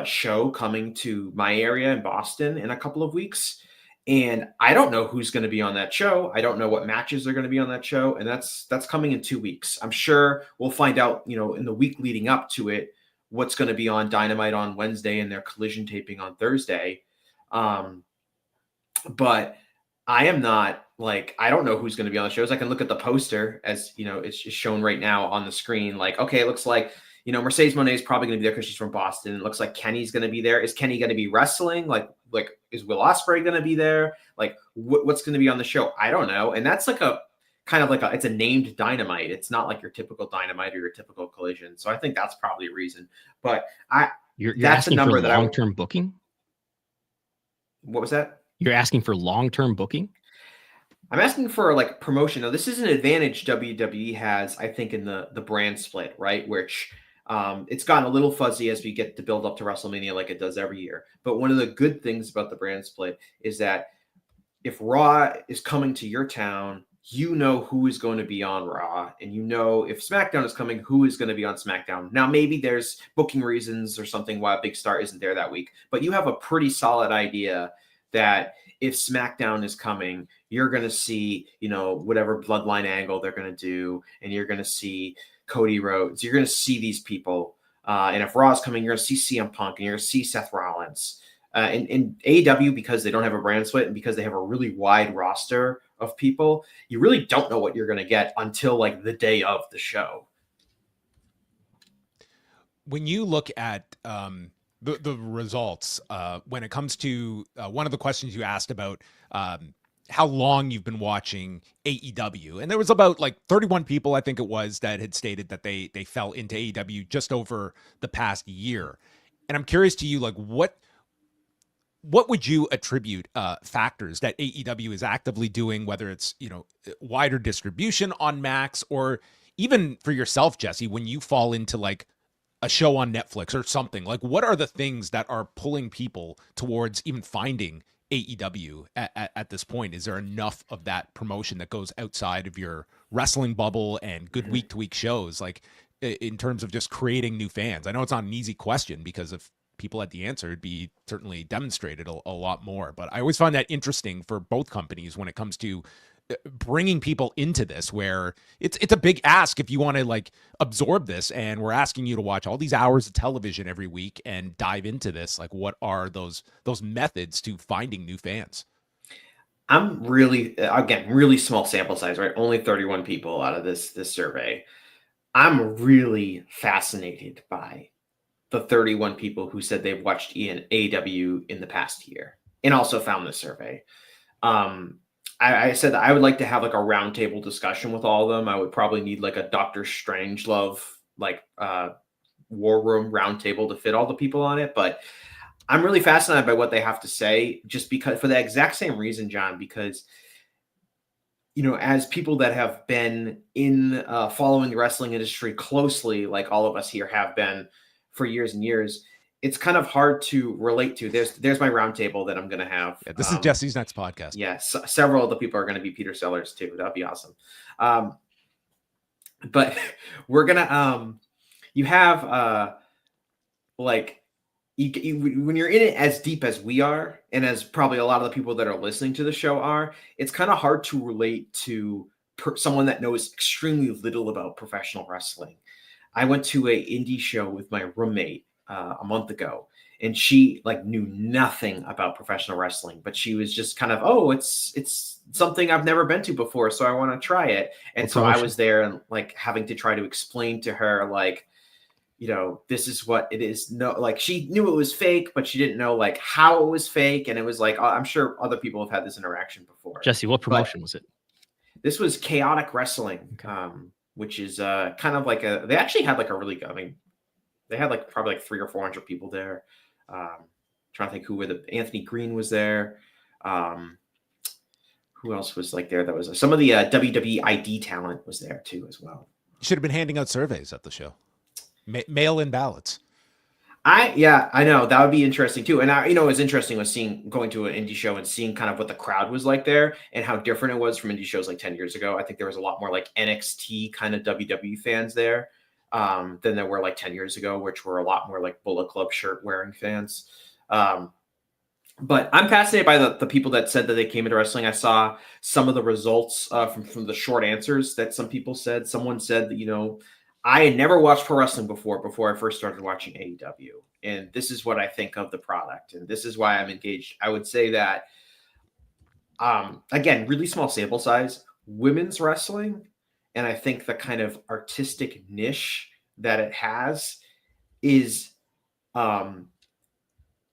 show coming to my area in Boston in a couple of weeks. And I don't know who's going to be on that show. I don't know what matches are going to be on that show. And that's coming in 2 weeks. I'm sure we'll find out, in the week leading up to it, what's going to be on Dynamite on Wednesday and their Collision taping on Thursday. But I am not I don't know who's going to be on the shows. I can look at the poster as, it's just shown right now on the screen. Okay, it looks like, Mercedes Moné is probably going to be there because she's from Boston. It looks like Kenny's going to be there. Is Kenny going to be wrestling? Is Will Ospreay going to be there? What's going to be on the show? I don't know. And that's it's a named Dynamite. It's not like your typical Dynamite or your typical Collision. So I think that's probably a reason. But you're that's asking a number for that long-term booking. What was that? You're asking for long-term booking? I'm asking for promotion. Now, this is an advantage WWE has, I think, in the brand split, right? Which it's gotten a little fuzzy as we get to build up to WrestleMania like it does every year. But one of the good things about the brand split is that if Raw is coming to your town, you know who is going to be on Raw, and if SmackDown is coming, who is going to be on SmackDown. Now, maybe there's booking reasons or something why a big star isn't there that week, but you have a pretty solid idea that if SmackDown is coming, you're going to see, whatever bloodline angle they're going to do, and you're going to see Cody Rhodes. You're going to see these people. And if Raw is coming, you're going to see CM Punk, and you're going to see Seth Rollins. In AEW, because they don't have a brand split and because they have a really wide roster of people, you really don't know what you're going to get until the day of the show. When you look at the results, when it comes to one of the questions you asked about how long you've been watching AEW, and there was about 31 people, I think it was, that had stated that they fell into AEW just over the past year. And I'm curious to you, what would you attribute factors that AEW is actively doing, whether it's, wider distribution on Max, or even for yourself, Jesse, when you fall into a show on Netflix or something, what are the things that are pulling people towards even finding AEW at this point? Is there enough of that promotion that goes outside of your wrestling bubble and good week to week shows, in terms of just creating new fans? I know it's not an easy question, because if people had the answer, it'd be certainly demonstrated a lot more. But I always find that interesting for both companies when it comes to bringing people into this, where it's a big ask if you want to absorb this, and we're asking you to watch all these hours of television every week and dive into this. What are those methods to finding new fans? I'm really small sample size, right? Only 31 people out of this survey. I'm really fascinated by the 31 people who said they've watched AEW in the past year and also found this survey. I said that I would like to have a roundtable discussion with all of them. I would probably need a Dr. Strangelove, war room roundtable to fit all the people on it. But I'm really fascinated by what they have to say, just because, for the exact same reason, John, because, as people that have been in following the wrestling industry closely, like all of us here have been for years and years, it's kind of hard to relate to. There's my roundtable that I'm going to have. Yeah, this is Jesse's next podcast. Yes, several of the people are going to be Peter Sellers too. That'd be awesome. But we're gonna you have when you're in it as deep as we are, and as probably a lot of the people that are listening to the show are, it's kind of hard to relate to someone that knows extremely little about professional wrestling. I went to a indie show with my roommate a month ago, and she knew nothing about professional wrestling, but she was just kind of, it's something I've never been to before, so I want to try it. And so I was there and having to try to explain to her, this is what it is. No, she knew it was fake, but she didn't know how it was fake. And it was I'm sure other people have had this interaction before. Jesse, what promotion was it? This was Chaotic Wrestling, which is kind of they actually had a really good, they had probably 300 or 400 people there. Trying to think Anthony Green was there. Who else was there? That was some of the WWE ID talent was there too as well. You should have been handing out surveys at the show. Mail-in ballots. I know that would be interesting too. And it was interesting was going to an indie show and seeing kind of what the crowd was like there and how different it was from indie shows 10 years ago. I think there was a lot more NXT kind of WWE fans there than there were 10 years ago, which were a lot more Bullet Club shirt wearing fans. But I'm fascinated by the people that said that they came into wrestling. I saw some of the results from the short answers that some people said. Someone said that, I had never watched pro wrestling before I first started watching AEW. And this is what I think of the product. And this is why I'm engaged. I would say that, again, really small sample size, women's wrestling. And I think the kind of artistic niche that it has is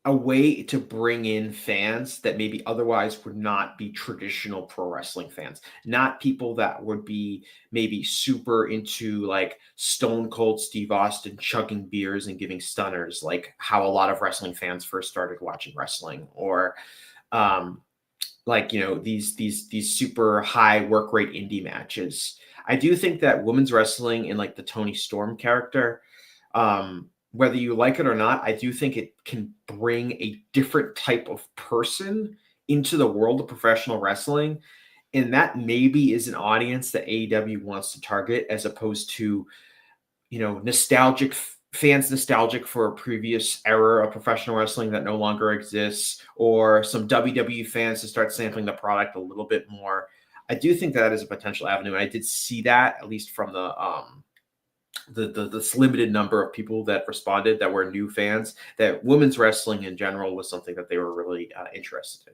a way to bring in fans that maybe otherwise would not be traditional pro wrestling fans, not people that would be maybe super into like Stone Cold Steve Austin chugging beers and giving stunners, like how a lot of wrestling fans first started watching wrestling, or these super high work rate indie matches. I do think that women's wrestling in like the Toni Storm character, whether you like it or not, I do think it can bring a different type of person into the world of professional wrestling. And that maybe is an audience that AEW wants to target, as opposed to, nostalgic for a previous era of professional wrestling that no longer exists, or some WWE fans to start sampling the product a little bit more. I do think that is a potential avenue. And I did see that, at least from this limited number of people that responded that were new fans, that women's wrestling in general was something that they were really interested in.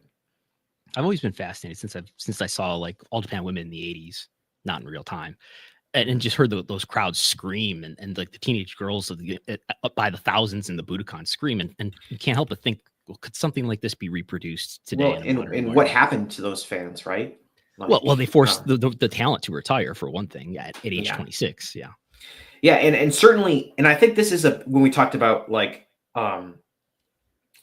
I've always been fascinated since I saw like All Japan Women in the 80s, not in real time, and just heard those crowds scream, and like the teenage girls up by the thousands in the Budokan scream, and you can't help but think, well, could something like this be reproduced today? Well, and what happened to those fans, right? Like, well, they forced the talent to retire, for one thing, at age 26. Yeah. Yeah, and certainly, and I think this is when we talked about like,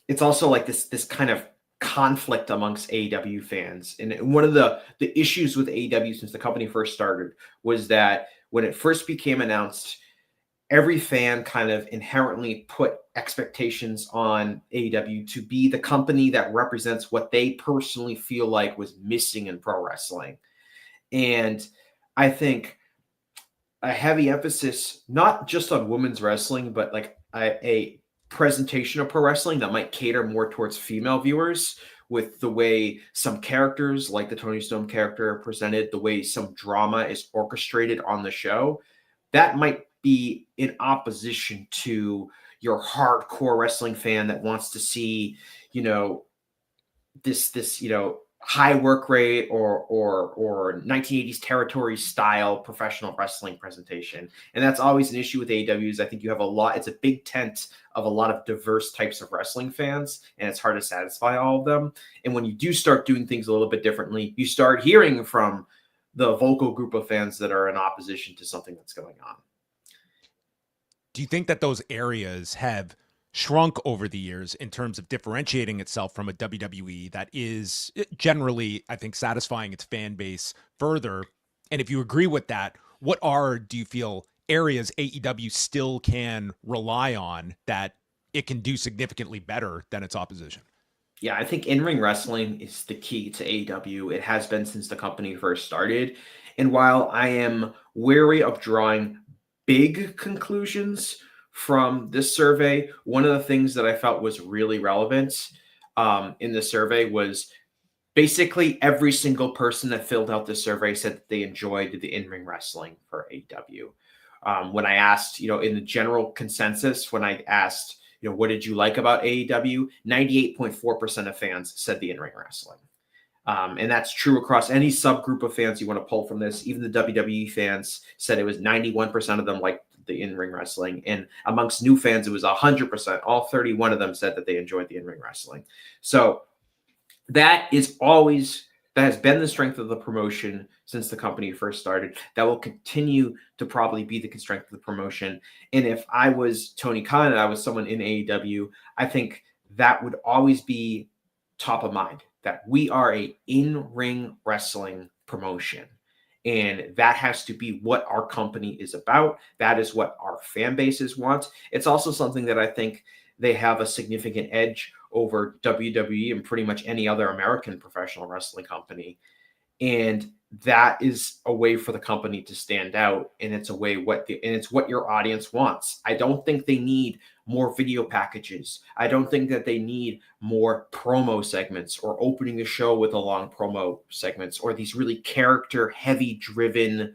it's also like this kind of conflict amongst AEW fans. And one of the issues with AEW since the company first started was that when it first became announced, every fan kind of inherently put expectations on AEW to be the company that represents what they personally feel like was missing in pro wrestling. And I think a heavy emphasis, not just on women's wrestling, but like a presentation of pro wrestling that might cater more towards female viewers, with the way some characters like the Toni Storm character are presented, the way some drama is orchestrated on the show, that might be in opposition to your hardcore wrestling fan that wants to see, this high work rate or 1980s territory style professional wrestling presentation. And that's always an issue with AEW. Is I think you have it's a big tent of a lot of diverse types of wrestling fans, and it's hard to satisfy all of them. And when you do start doing things a little bit differently, you start hearing from the vocal group of fans that are in opposition to something that's going on. Do you think that those areas have shrunk over the years in terms of differentiating itself from a WWE that is generally, I think, satisfying its fan base further? And if you agree with that, do you feel, areas AEW still can rely on that it can do significantly better than its opposition? Yeah, I think in-ring wrestling is the key to AEW. It has been since the company first started. And while I am wary of drawing big conclusions from this survey, one of the things that I felt was really relevant in the survey was basically every single person that filled out the survey said that they enjoyed the in-ring wrestling for AEW. When I asked, in the general consensus, when I asked, what did you like about AEW? 98.4% of fans said the in-ring wrestling. And that's true across any subgroup of fans you want to pull from this. Even the WWE fans said it was 91% of them liked the in-ring wrestling. And amongst new fans, it was 100%. All 31 of them said that they enjoyed the in-ring wrestling. So that has been the strength of the promotion since the company first started. That will continue to probably be the strength of the promotion. And if I was Tony Khan and I was someone in AEW, I think that would always be top of mind, that we are a in-ring wrestling promotion. And that has to be what our company is about. That is what our fan bases want. It's also something that I think they have a significant edge over WWE and pretty much any other American professional wrestling company. And that is a way for the company to stand out, and it's a way it's what your audience wants. I don't think they need more video packages. I don't think that they need more promo segments or opening the show with a long promo segments or these really character heavy driven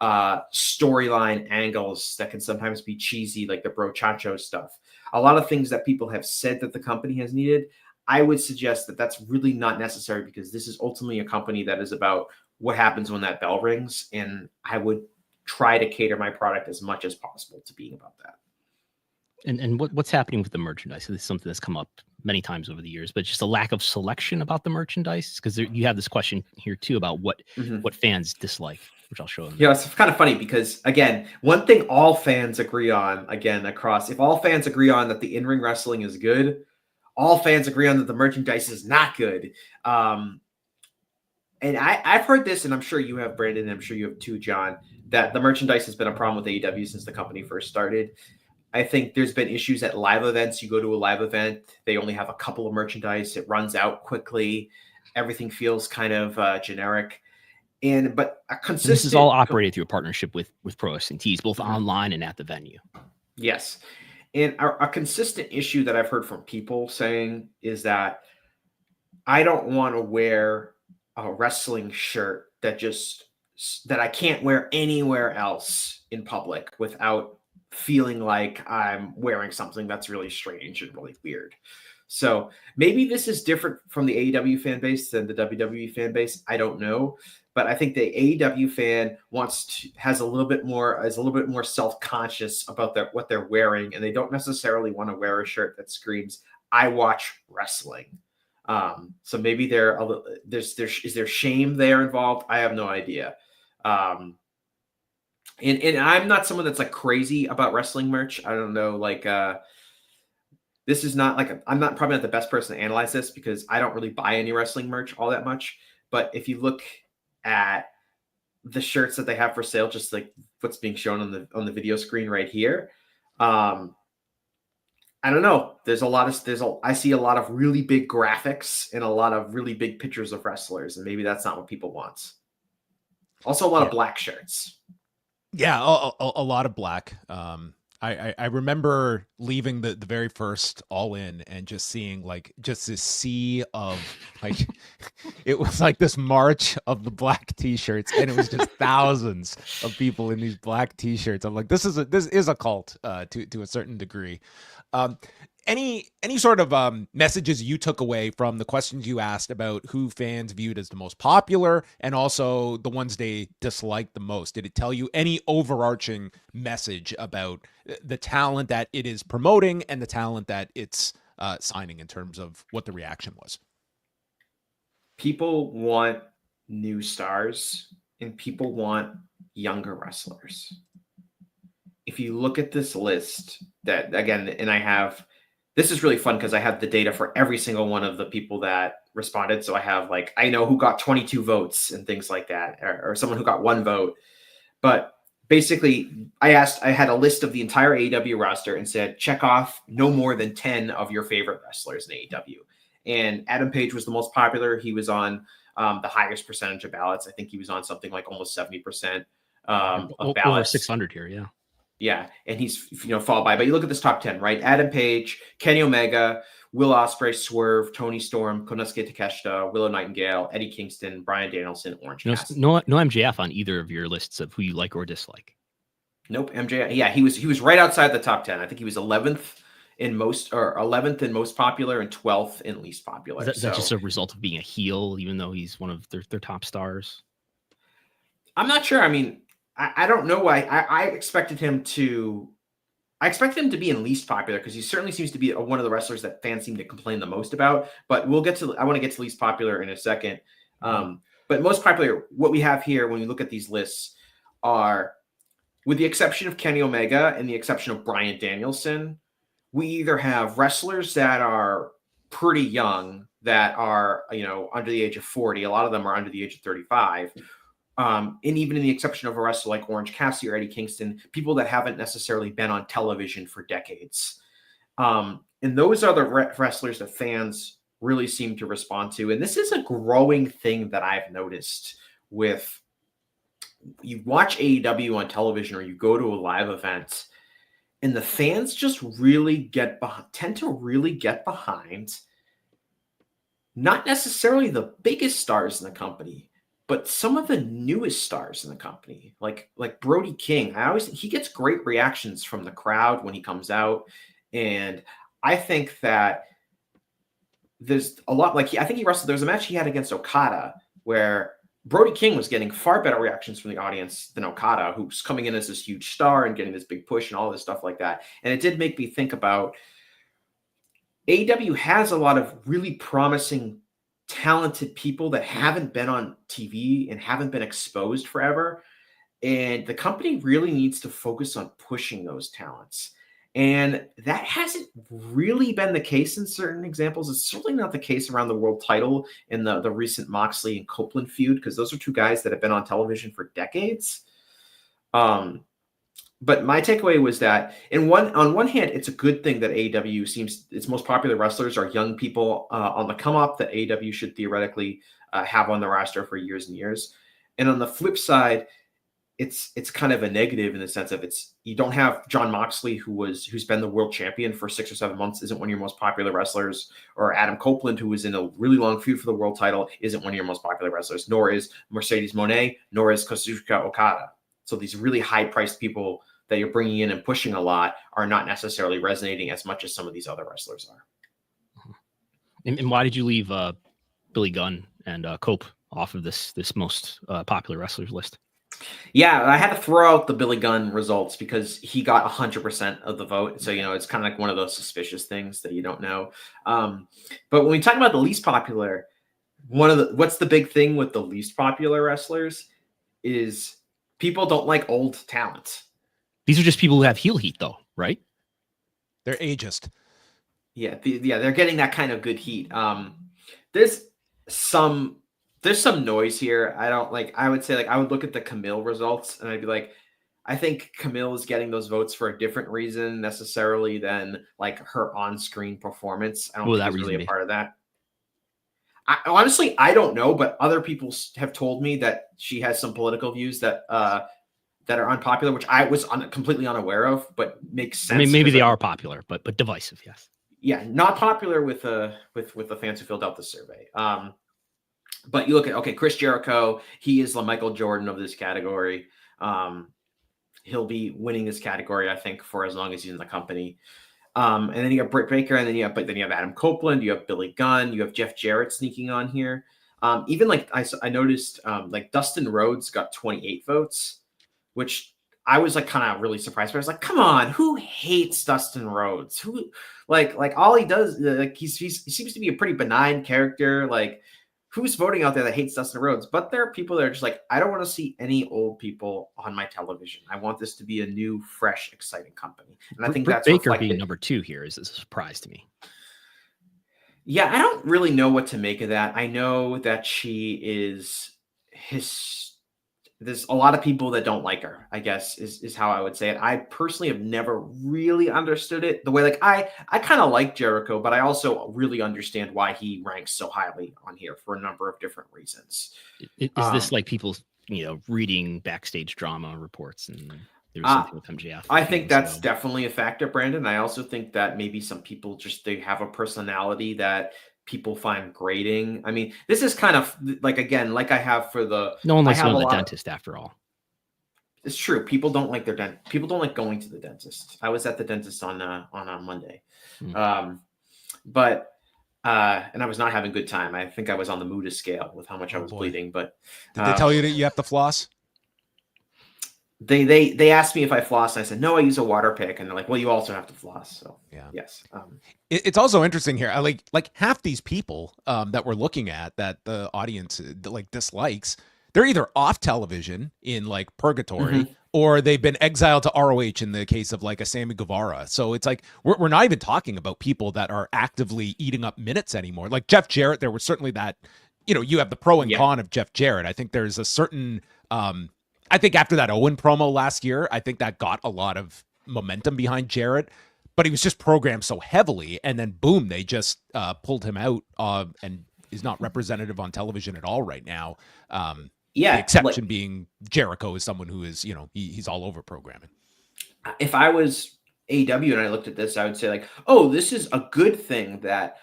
storyline angles that can sometimes be cheesy, like the Bro Chancho stuff. A lot of things that people have said that the company has needed, I would suggest that that's really not necessary, because this is ultimately a company that is about what happens when that bell rings. And I would try to cater my product as much as possible to being about that. And what's happening with the merchandise? This is something that's come up many times over the years, but just a lack of selection about the merchandise, because you have this question here too about what fans dislike, which I'll show them. Yeah, it's kind of funny because, again, one thing all fans agree on, if all fans agree on that the in-ring wrestling is good, all fans agree on that the merchandise is not good. And I've heard this, and I'm sure you have, Brandon, and I'm sure you have too, John, that the merchandise has been a problem with AEW since the company first started. I think there's been issues at live events. You go to a live event, they only have a couple of merchandise. It runs out quickly. Everything feels kind of generic. But a consistent. This is all operated through a partnership with Pro Wrestling Tees, both online and at the venue. Yes. And a consistent issue that I've heard from people saying is that I don't want to wear a wrestling shirt that I can't wear anywhere else in public without feeling like I'm wearing something that's really strange and really weird. So maybe this is different from the AEW fan base than the WWE fan base. I don't know. But I think the AEW fan is a little bit more self-conscious about what they're wearing, and they don't necessarily want to wear a shirt that screams, "I watch wrestling." So maybe is there shame there involved? I have no idea. And I'm not someone that's like crazy about wrestling merch. I don't know, this is not I'm probably not the best person to analyze this because I don't really buy any wrestling merch all that much. But if you look at the shirts that they have for sale, just like what's being shown on the video screen right here, I don't know. I see a lot of really big graphics and a lot of really big pictures of wrestlers, and maybe that's not what people want. Also, a lot of black shirts. Yeah, a lot of black. I remember leaving the very first All In and just seeing just this sea of it was like this march of the black t-shirts, and it was just thousands of people in these black t-shirts. I'm like, this is a cult to a certain degree. Any sort of messages you took away from the questions you asked about who fans viewed as the most popular and also the ones they disliked the most? Did it tell you any overarching message about the talent that it is promoting and the talent that it's signing in terms of what the reaction was? People want new stars and people want younger wrestlers. If you look at this list that, again, and this is really fun because I have the data for every single one of the people that responded. So I have I know who got 22 votes and things like that, or someone who got 1 vote. But basically I had a list of the entire AEW roster and said, check off no more than 10 of your favorite wrestlers in AEW. And Adam Page was the most popular. He was on the highest percentage of ballots. I think he was on something like almost 70% of ballots. Over 600 here. Yeah. Yeah, and he's followed by, but you look at this top 10, right? Adam Page, Kenny Omega, Will Ospreay, Swerve, Tony Storm, Konosuke Takeshita, Willow Nightingale, Eddie Kingston, Bryan Danielson, Orange Cassidy. No MJF on either of your lists of who you like or dislike. Nope, MJF. Yeah, he was right outside the top 10. I think he was 11th in most popular and 12th in least popular. Is that just a result of being a heel, even though he's one of their top stars? I'm not sure. I mean, I don't know why. I expected him to be in least popular because he certainly seems to be one of the wrestlers that fans seem to complain the most about. But I want to get to least popular in a second. But most popular, what we have here when we look at these lists are, with the exception of Kenny Omega and the exception of Bryan Danielson, we either have wrestlers that are pretty young that are under the age of 40. A lot of them are under the age of 35. And even in the exception of a wrestler like Orange Cassidy or Eddie Kingston, people that haven't necessarily been on television for decades. And those are the wrestlers that fans really seem to respond to. And this is a growing thing that I've noticed with you watch AEW on television or you go to a live event and the fans just really tend to really get behind not necessarily the biggest stars in the company, but some of the newest stars in the company, like Brody King. He gets great reactions from the crowd when he comes out. And I think that there's a lot, I think he wrestled, there's a match he had against Okada where Brody King was getting far better reactions from the audience than Okada, who's coming in as this huge star and getting this big push and all this stuff like that. And it did make me think about AEW has a lot of really promising, talented people that haven't been on TV and haven't been exposed forever. And the company really needs to focus on pushing those talents. And that hasn't really been the case in certain examples. It's certainly not the case around the world title in the recent Moxley and Copeland feud, because those are two guys that have been on television for decades. But my takeaway was that on one hand, it's a good thing that AEW seems its most popular wrestlers are young people on the come up that AEW should theoretically have on the roster for years and years. And on the flip side, it's kind of a negative in the sense of you don't have John Moxley, who's been the world champion for 6 or 7 months, isn't one of your most popular wrestlers, or Adam Copeland, who was in a really long feud for the world title, isn't one of your most popular wrestlers, nor is Mercedes Moné, nor is Kazuchika Okada. So these really high-priced people that you're bringing in and pushing a lot are not necessarily resonating as much as some of these other wrestlers are. And why did you leave Billy Gunn and Cope off of this most popular wrestlers list? Yeah, I had to throw out the Billy Gunn results because he got 100% of the vote. So, it's kind of like one of those suspicious things that you don't know. But when we talk about the least popular, what's the big thing with the least popular wrestlers is people don't like old talent. These are just people who have heel heat, though, right? They're ageist. Yeah, they're getting that kind of good heat. There's some noise here. I would say I would look at the Camille results and I'd be like, I think Camille is getting those votes for a different reason necessarily than her on-screen performance. I don't think she's really a part of that. Honestly, I don't know, but other people have told me that she has some political views that are unpopular, which I was completely unaware of, but makes sense. I mean, maybe they are popular, but divisive, yes. Yeah, not popular with the fans who filled out the survey. But you look at, Chris Jericho, he is the Michael Jordan of this category. He'll be winning this category, I think, for as long as he's in the company. And then you have Britt Baker, and then you have Adam Copeland, you have Billy Gunn, you have Jeff Jarrett sneaking on here. Even I noticed Dustin Rhodes got 28 votes, which I was kind of really surprised. But I was like, come on, who hates Dustin Rhodes? Who all he does, he seems to be a pretty benign character. Who's voting out there that hates Dustin Rhodes? But there are people that are just I don't want to see any old people on my television. I want this to be a new, fresh, exciting company. And I think Britt that's Baker being number 2 here is a surprise to me. Yeah, I don't really know what to make of that. I know that she is there's a lot of people that don't like her, I guess, is how I would say it. I personally have never really understood it the way, I kind of like Jericho, but I also really understand why he ranks so highly on here for a number of different reasons. Is this people, reading backstage drama reports and there was something with MJF? I think that's definitely a factor, Brandon. I also think that maybe some people they have a personality that people find grating. I mean, this is kind of I have for the no one likes going to the dentist after all. It's true. People don't like people don't like going to the dentist. I was at the dentist on Monday. But and I was not having a good time. I think I was on the Muda scale with how much I was bleeding. But did they tell you that you have to floss? They asked me if I floss, and I said no. I use a water pick, and they're like, "Well, you also have to floss." So yeah, yes. It's also interesting here. I like half these people that we're looking at that the audience dislikes. They're either off television in purgatory, or they've been exiled to ROH in the case of a Sammy Guevara. So it's we're not even talking about people that are actively eating up minutes anymore. Like Jeff Jarrett, there was certainly that. You have the pro and con of Jeff Jarrett. I think there's a certain. I think after that Owen promo last year, I think that got a lot of momentum behind Jarrett, but he was just programmed so heavily, and then boom, they just pulled him out and is not representative on television at all right now. Yeah. The exception being Jericho is someone who is, he's all over programming. If I was AEW and I looked at this, I would say like, oh, this is a good thing that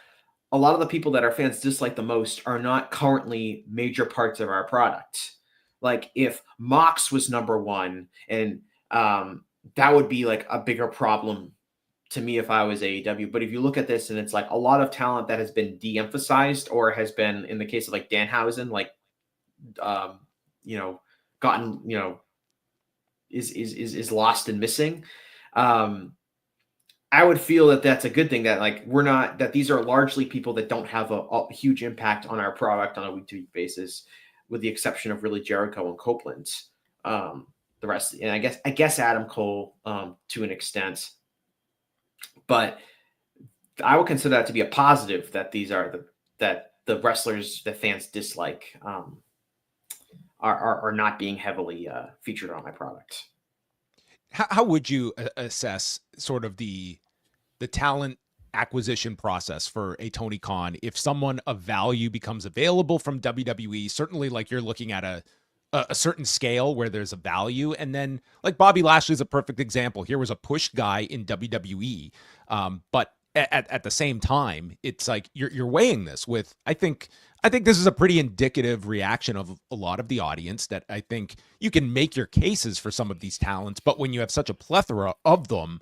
a lot of the people that our fans dislike the most are not currently major parts of our product. Like if Mox was number one, and that would be like a bigger problem to me if I was AEW. But if you look at this and it's like a lot of talent that has been de-emphasized or has been, in the case of like Danhausen, like, gotten, is lost and missing. I would feel that that's a good thing, that like that these are largely people that don't have a huge impact on our product on a week-to-week basis, with the exception of really Jericho and Copeland. The rest, and I guess Adam Cole to an extent, but I would consider that to be a positive, that these are the wrestlers that fans dislike are not being heavily featured on my product. How would you assess sort of the talent acquisition process for a Tony Khan if someone of value becomes available from WWE? Certainly, like, you're looking at a certain scale where there's a value, and then like Bobby Lashley is a perfect example. Here was a push guy in WWE, but at the same time, it's like you're weighing this with, I think this is a pretty indicative reaction of a lot of the audience, that I think you can make your cases for some of these talents, but when you have such a plethora of them,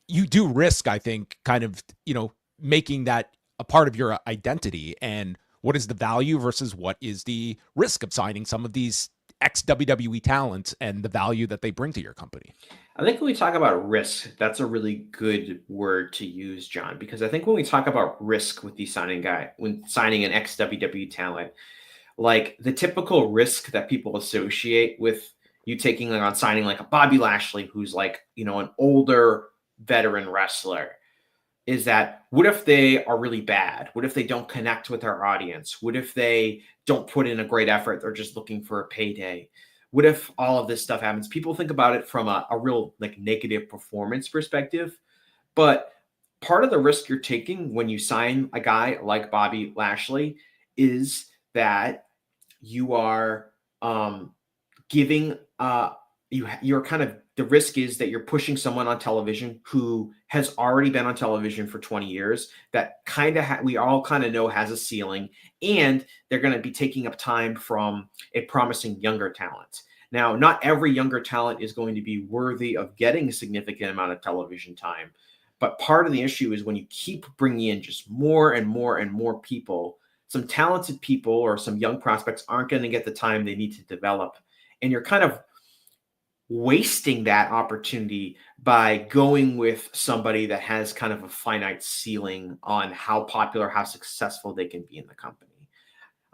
you do risk, I think, kind of, making that a part of your identity. And what is the value versus what is the risk of signing some of these ex-WWE talents and the value that they bring to your company? I think when we talk about risk, that's a really good word to use, John, because I think when we talk about risk with the when signing an ex-WWE talent, like the typical risk that people associate with you taking on signing like a Bobby Lashley, who's like, an older veteran wrestler, is that what if they are really bad? What if they don't connect with our audience? What if they don't put in a great effort? They're just looking for a payday. What if all of this stuff happens? People think about it from a real like negative performance perspective, but part of the risk you're taking when you sign a guy like Bobby Lashley is that you are giving you're kind of, the risk is that you're pushing someone on television who has already been on television for 20 years, that kind of we all kind of know has a ceiling, and they're going to be taking up time from a promising younger talent. Now, not every younger talent is going to be worthy of getting a significant amount of television time, but part of the issue is when you keep bringing in just more and more and more people, some talented people or some young prospects aren't going to get the time they need to develop, and you're kind of wasting that opportunity by going with somebody that has kind of a finite ceiling on how popular, how successful they can be in the company.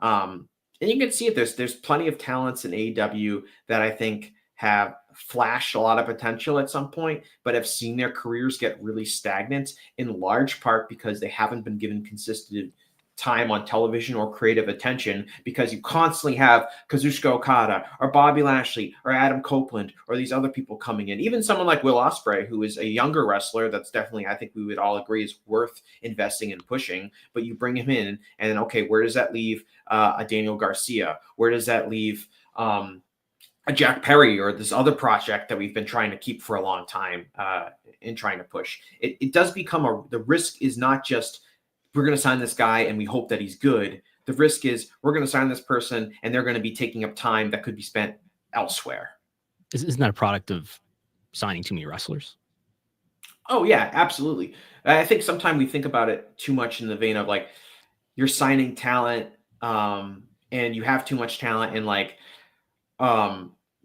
And you can see it. There's plenty of talents in AEW that I think have flashed a lot of potential at some point, but have seen their careers get really stagnant, in large part because they haven't been given consistent time on television or creative attention, because you constantly have Kazuchika Okada or Bobby Lashley or Adam Copeland or these other people coming in. Even someone like Will Ospreay, who is a younger wrestler that's definitely, I think we would all agree, is worth investing and pushing, but you bring him in and then, okay, where does that leave a Daniel Garcia? Where does that leave a Jack Perry or this other project that we've been trying to keep for a long time and trying to push? It does become the risk is not just, we're going to sign this guy and we hope that he's good. The risk is we're going to sign this person and they're going to be taking up time that could be spent elsewhere. Isn't that a product of signing too many wrestlers? Oh yeah, absolutely. I think sometimes we think about it too much in the vein of like, you're signing talent and you have too much talent, and like,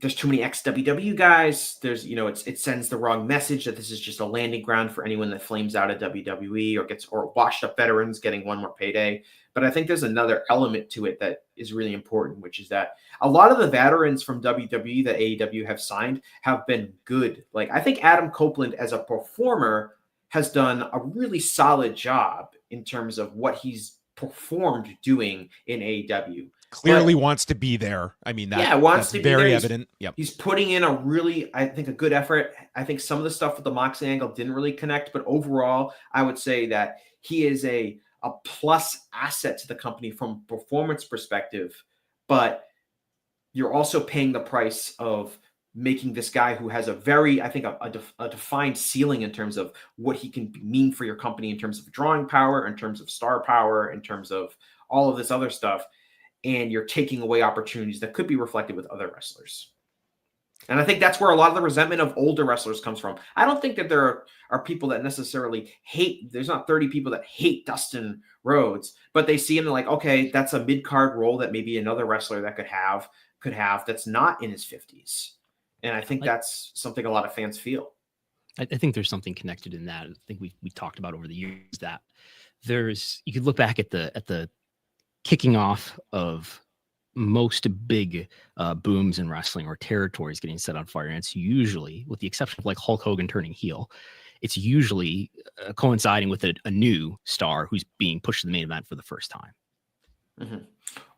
there's too many ex-WWE guys. There's, it sends the wrong message that this is just a landing ground for anyone that flames out of WWE or washed up veterans getting one more payday. But I think there's another element to it that is really important, which is that a lot of the veterans from WWE that AEW have signed have been good. Like, I think Adam Copeland as a performer has done a really solid job in terms of what he's performed doing in AEW. Clearly wants to be there. I mean, that's very evident. Yep. He's putting in a really, I think, a good effort. I think some of the stuff with the Moxley angle didn't really connect, but overall, I would say that he is a plus asset to the company from a performance perspective. But you're also paying the price of making this guy who has a very, I think, a defined ceiling in terms of what he can mean for your company in terms of drawing power, in terms of star power, in terms of all of this other stuff. And you're taking away opportunities that could be reflected with other wrestlers. And I think that's where a lot of the resentment of older wrestlers comes from. I don't think that there are people that necessarily hate, there's not 30 people that hate Dustin Rhodes, but they see him and like, okay, that's a mid-card role that maybe another wrestler that could have that's not in his 50s. And I think that's something a lot of fans feel. I think there's something connected in that. I think we talked about over the years that you could look back at the kicking off of most big booms in wrestling or territories getting set on fire. And it's usually, with the exception of like Hulk Hogan turning heel, it's usually coinciding with a new star who's being pushed to the main event for the first time. Mm-hmm.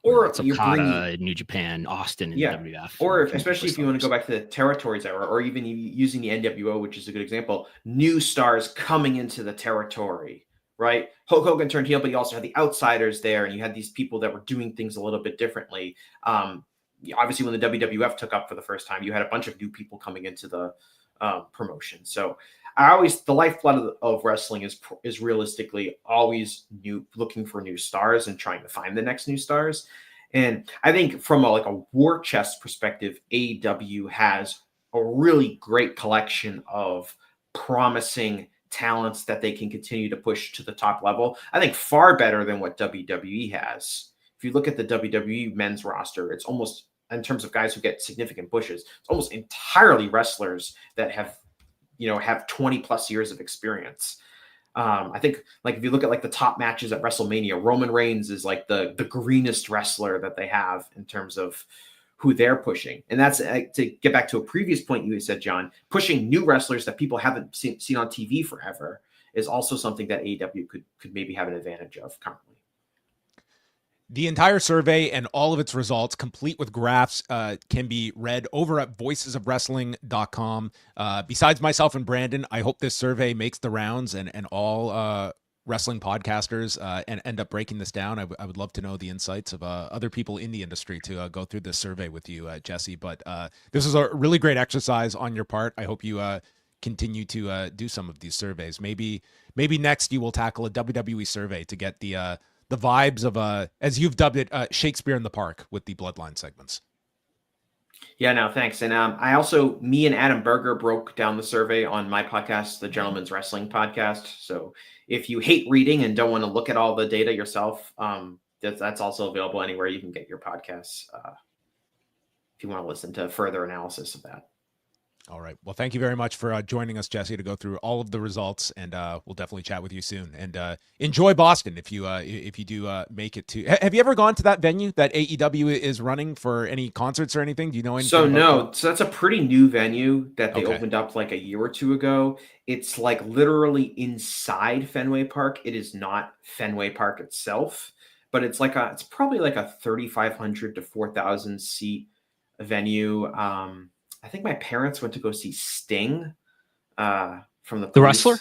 Or it's Okada, New Japan, Austin, and WWF. Or especially if you want to go back to the territories era, or even using the NWO, which is a good example, new stars coming into the territory, right? Hulk Hogan turned heel, but you also had the outsiders there, and you had these people that were doing things a little bit differently. Obviously, when the WWF took up for the first time, you had a bunch of new people coming into the promotion. So the lifeblood of wrestling is realistically always looking for new stars and trying to find the next new stars. And I think from a war chest perspective, AEW has a really great collection of promising talents that they can continue to push to the top level. I think far better than what WWE has. If you look at the WWE men's roster, it's almost, in terms of guys who get significant pushes, it's almost entirely wrestlers that have 20 plus years of experience. I think if you look at the top matches at WrestleMania, Roman Reigns is the greenest wrestler that they have in terms of who they're pushing. And that's to get back to a previous point you said, John, pushing new wrestlers that people haven't seen on TV forever is also something that AEW could maybe have an advantage of currently. The entire survey and all of its results, complete with graphs, can be read over at voicesofwrestling.com. Besides myself and Brandon, I hope this survey makes the rounds and all wrestling podcasters and end up breaking this down. I would love to know the insights of other people in the industry to go through this survey with you, Jesse. But this is a really great exercise on your part. I hope you continue to do some of these surveys. Maybe next you will tackle a WWE survey to get the vibes of, as you've dubbed it, Shakespeare in the Park with the Bloodline segments. Yeah, no, thanks. And me and Adam Berger broke down the survey on my podcast, the Gentleman's Wrestling Podcast. So if you hate reading and don't want to look at all the data yourself, that's also available anywhere you can get your podcasts if you want to listen to further analysis of that. All right. Well, thank you very much for joining us, Jesse, to go through all of the results, and we'll definitely chat with you soon. And enjoy Boston if you do make it to. Have you ever gone to that venue that AEW is running for any concerts or anything? Do you know anything? So that's a pretty new venue that they opened up a year or two ago. It's literally inside Fenway Park. It is not Fenway Park itself, but it's it's probably a 3,500 to 4,000 seat venue. I think my parents went to go see Sting from the wrestler.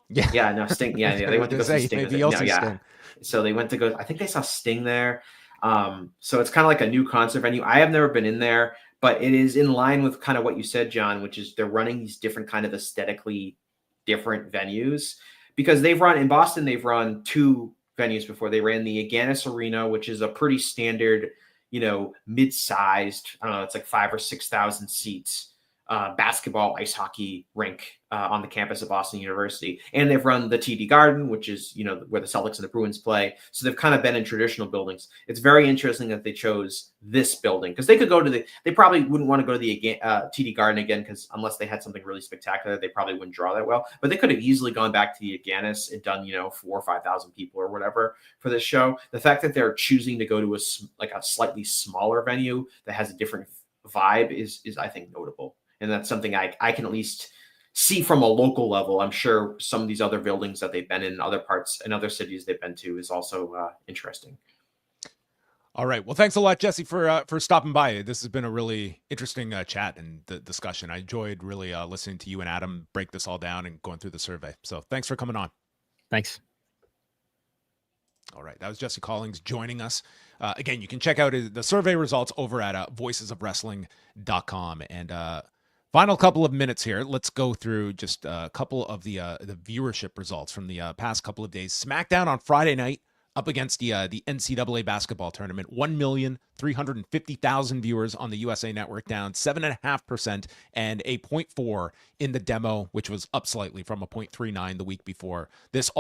Yeah, no, Sting. Yeah, they went to go see Sting. Sting. So they went to go. I think they saw Sting there. So it's kind of like a new concert venue. I have never been in there, but it is in line with kind of what you said, John, which is they're running these different kind of aesthetically different venues because they've run in Boston. They've run two venues before. They ran the Agganis Arena, which is a pretty standard, mid-sized, I don't know, it's 5,000 or 6,000 seats, basketball, ice hockey rink on the campus of Boston University. And they've run the TD Garden, which is, where the Celtics and the Bruins play. So they've kind of been in traditional buildings. It's very interesting that they chose this building because they could go to they probably wouldn't want to go to the TD Garden again because unless they had something really spectacular, they probably wouldn't draw that well. But they could have easily gone back to the Agganis and done, 4,000 or 5,000 people or whatever for this show. The fact that they're choosing to go to a slightly smaller venue that has a different vibe is I think notable. And that's something I can at least see from a local level. I'm sure some of these other buildings that they've been in other parts and other cities they've been to is also interesting. All right. Well, thanks a lot, Jesse, for stopping by. This has been a really interesting chat and the discussion. I enjoyed really listening to you and Adam break this all down and going through the survey. So thanks for coming on. Thanks. All right. That was Jesse Collings joining us. Again, you can check out the survey results over at voicesofwrestling.com. And final couple of minutes here. Let's go through just a couple of the viewership results from the past couple of days. SmackDown on Friday night up against the NCAA basketball tournament. 1,350,000 viewers on the USA Network, down 7.5%, and a 0.4 in the demo, which was up slightly from a 0.39 the week before. This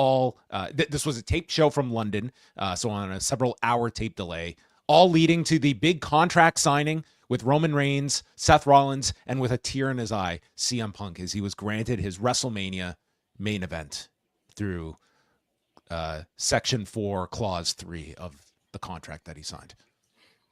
this was a taped show from London, so on a several-hour tape delay, all leading to the big contract signing with Roman Reigns, Seth Rollins, and with a tear in his eye, CM Punk, as he was granted his WrestleMania main event through Section 4, Clause 3 of the contract that he signed.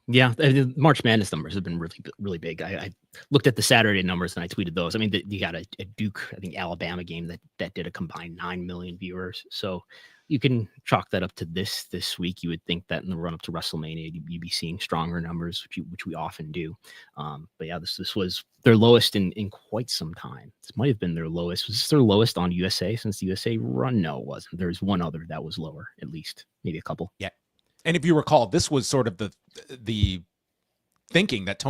Yeah, the March Madness numbers have been really, really big. I looked at the Saturday numbers and I tweeted those. I mean, you got a Duke, I think Alabama game that did a combined 9 million viewers. So you can chalk that up to this week. You would think that in the run up to WrestleMania, you'd be seeing stronger numbers, which we often do. But yeah, this was their lowest in quite some time. This might have been their lowest. Was this their lowest on USA since the USA run? No, it wasn't. There's one other that was lower, at least, maybe a couple. Yeah. And if you recall, this was sort of the thinking that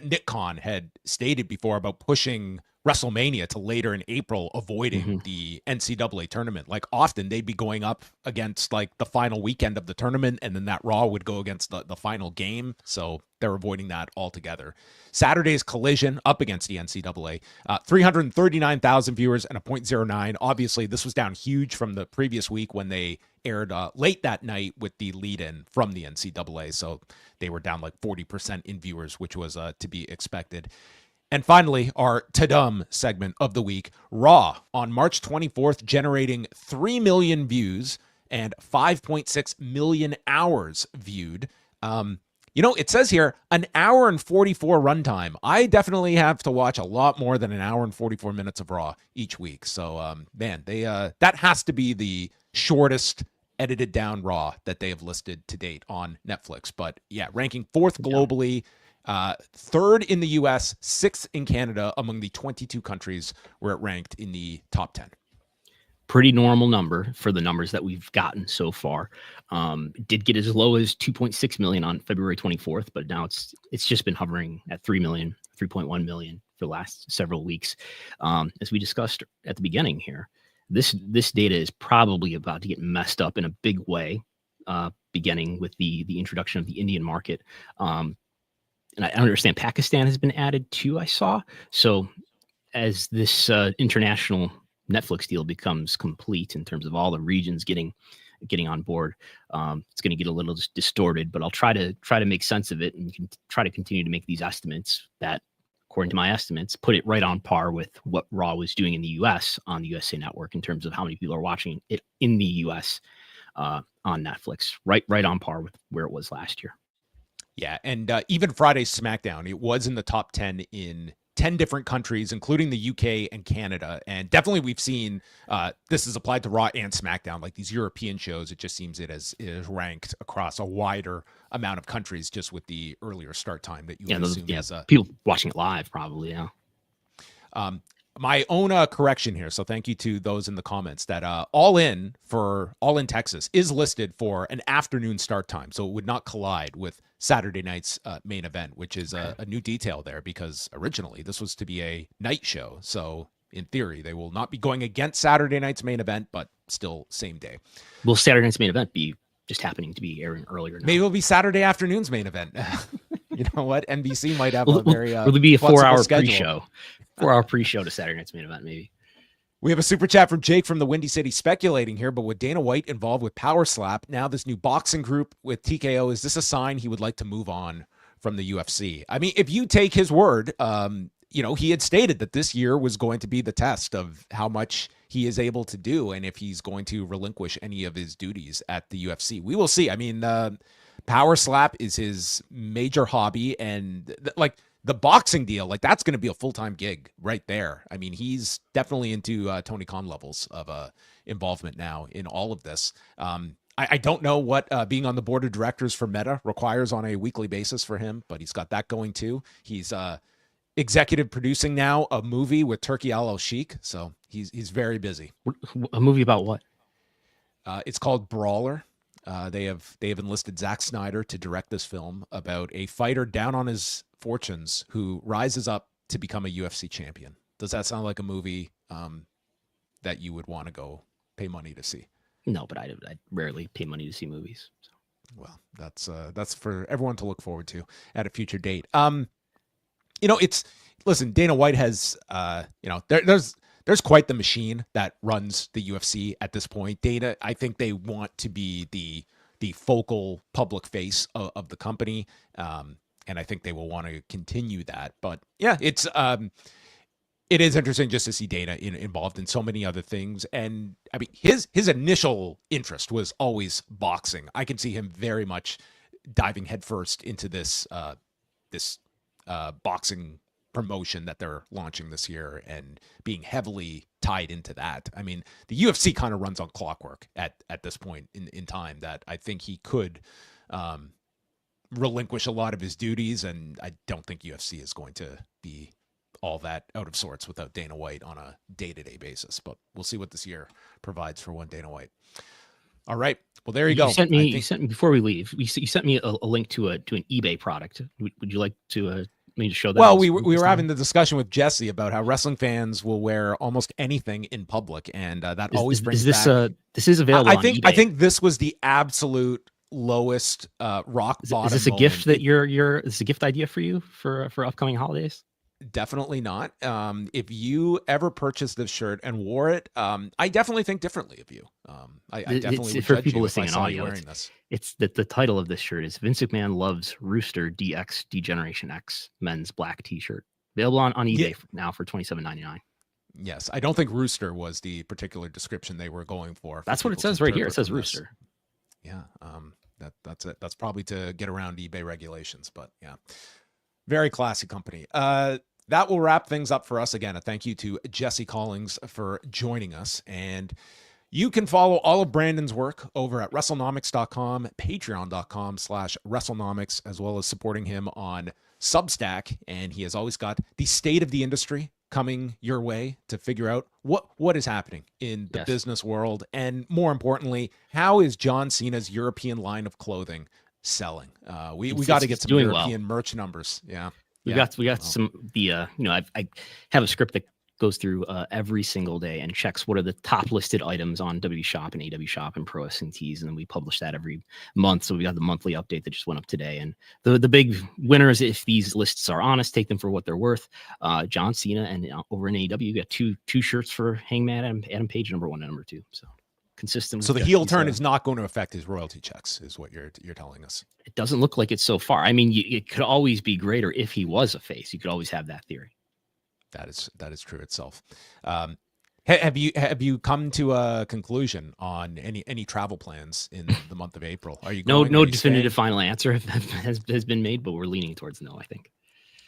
Nick Khan had stated before about pushing WrestleMania to later in April, avoiding the NCAA tournament. Like, often they'd be going up against like the final weekend of the tournament, and then that Raw would go against the final game. So they're avoiding that altogether. Saturday's Collision up against the NCAA, 339,000 viewers and a 0.09. Obviously, this was down huge from the previous week when they aired late that night with the lead-in from the NCAA. So they were down like 40% in viewers, which was to be expected. And finally, our Ta-Dum segment of the week, Raw on March 24th, generating 3 million views and 5.6 million hours viewed. It says here an hour and 44 runtime. I definitely have to watch a lot more than an hour and 44 minutes of Raw each week. So, that has to be the shortest edited down Raw that they have listed to date on Netflix. But yeah, ranking 4th globally, 3rd in the US, 6th in Canada among the 22 countries where it ranked in the top 10. Pretty normal number for the numbers that we've gotten so far. It did get as low as 2.6 million on February 24th, but now it's just been hovering at 3 million, 3.1 million for the last several weeks. As we discussed at the beginning here, this data is probably about to get messed up in a big way, beginning with the introduction of the Indian market. And I understand Pakistan has been added too, I saw. So as this international Netflix deal becomes complete in terms of all the regions getting on board, it's going to get a little distorted, but I'll try to make sense of it and try to continue to make these estimates that, according to my estimates, put it right on par with what Raw was doing in the US on the USA Network in terms of how many people are watching it in the US on Netflix, right on par with where it was last year. Yeah, and even Friday's SmackDown, it was in the top 10 in 10 different countries, including the UK and Canada. And definitely we've seen this is applied to Raw and SmackDown, like these European shows. It just seems it is ranked across a wider amount of countries just with the earlier start time that you would assume is people watching it live probably, yeah. My own correction here, so thank you to those in the comments, that All In Texas is listed for an afternoon start time, so it would not collide with Saturday night's main event, which is a new detail there, because originally this was to be a night show. So in theory, they will not be going against Saturday night's main event, but still same day. Will Saturday night's main event be just happening to be airing earlier now? Maybe it'll be Saturday afternoon's main event. You know what? NBC might have a very will there be a 4-hour schedule. Pre-show? 4-hour pre-show to Saturday night's main event, maybe. We have a super chat from Jake from the Windy City speculating here, but with Dana White involved with Power Slap, now this new boxing group with TKO, is this a sign he would like to move on from the UFC? I mean, if you take his word, he had stated that this year was going to be the test of how much he is able to do and if he's going to relinquish any of his duties at the UFC. We will see. I mean, Power Slap is his major hobby, and the boxing deal, like that's going to be a full-time gig right there. I mean, he's definitely into Tony Khan levels of involvement now in all of this. I don't know what being on the board of directors for Meta requires on a weekly basis for him, but he's got that going too. He's executive producing now a movie with Turki Al Sheikh, so he's very busy. A movie about what? It's called Brawler. They have enlisted Zack Snyder to direct this film about a fighter down on his fortunes who rises up to become a UFC champion. Does that sound like a movie that you would want to go pay money to see? No, but I rarely pay money to see movies. So. Well, that's for everyone to look forward to at a future date. Listen, Dana White has, there's quite the machine that runs the UFC at this point. Dana, I think they want to be the focal public face of the company, and I think they will want to continue that. But yeah, it is interesting just to see Dana involved in so many other things. And I mean, his initial interest was always boxing. I can see him very much diving headfirst into this boxing promotion that they're launching this year and being heavily tied into that. I mean, the UFC kind of runs on clockwork at this point in time, that I think he could relinquish a lot of his duties, and I don't think UFC is going to be all that out of sorts without Dana White on a day-to-day basis. But we'll see what this year provides for one Dana White. All right. Well, there you go. You sent me before we leave. You sent me a link to an eBay product. Would you like to me to show that? Well, we were having the discussion with Jesse about how wrestling fans will wear almost anything in public, and that always brings back. This is available. I think this was the absolute lowest rock bottom. Is this a gift that is this a gift idea for you for upcoming holidays? Definitely not. If you ever purchased this shirt and wore it, I definitely think differently of you. I definitely would for judge people you listening if I in saw audio. you wearing this. It's the title of this shirt is Vince McMahon Loves Rooster DX Degeneration X men's black T-shirt, available on eBay now for $27.99. Yes, I don't think Rooster was the particular description they were going for. That's what it says right here. It says Rooster. Yeah, that's it. That's probably to get around eBay regulations, but yeah, very classy company. That will wrap things up for us. Again, a thank you to Jesse Collings for joining us. And you can follow all of Brandon's work over at WrestleNomics.com, Patreon.com/WrestleNomics, as well as supporting him on Substack. And he has always got the state of the industry coming your way to figure out what is happening in the business world. And more importantly, how is John Cena's European line of clothing selling? We got to get some European merch numbers. Yeah. We got some I have a script that goes through every single day and checks what are the top listed items on W Shop and AEW Shop and Pro Wrestling Tees, and then we publish that every month. So we got the monthly update that just went up today, and the big winners, if these lists are honest, take them for what they're worth. John Cena, and over in AEW, you got two shirts for Hangman Adam Page, number 1 and number 2. So consistent. So the heel turn is not going to affect his royalty checks, is what you're telling us. It doesn't look like it so far. I mean, it could always be greater if he was a face. You could always have that theory. That is true itself. Have you come to a conclusion on any travel plans in the month of April? Are you going? No definitive final answer has been made, but we're leaning towards no, I think.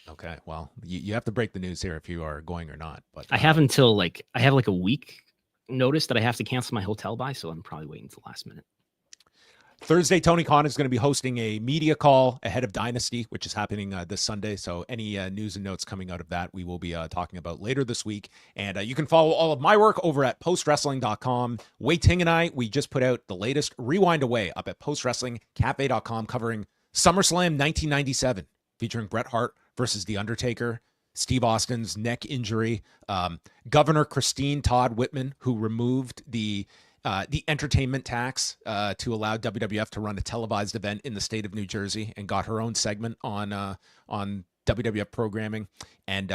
Okay, well, you have to break the news here if you are going or not. But I have until I have a week notice that I have to cancel my hotel by, so I'm probably waiting until the last minute. Thursday, Tony Khan is going to be hosting a media call ahead of Dynasty, which is happening this Sunday. So any news and notes coming out of that, we will be talking about later this week. And you can follow all of my work over at postwrestling.com. Wei Ting and I, we just put out the latest Rewind Away up at postwrestlingcafe.com, covering SummerSlam 1997, featuring Bret Hart versus The Undertaker, Steve Austin's neck injury, Governor Christine Todd Whitman, who removed the entertainment tax to allow WWF to run a televised event in the state of New Jersey, and got her own segment on WWF programming, and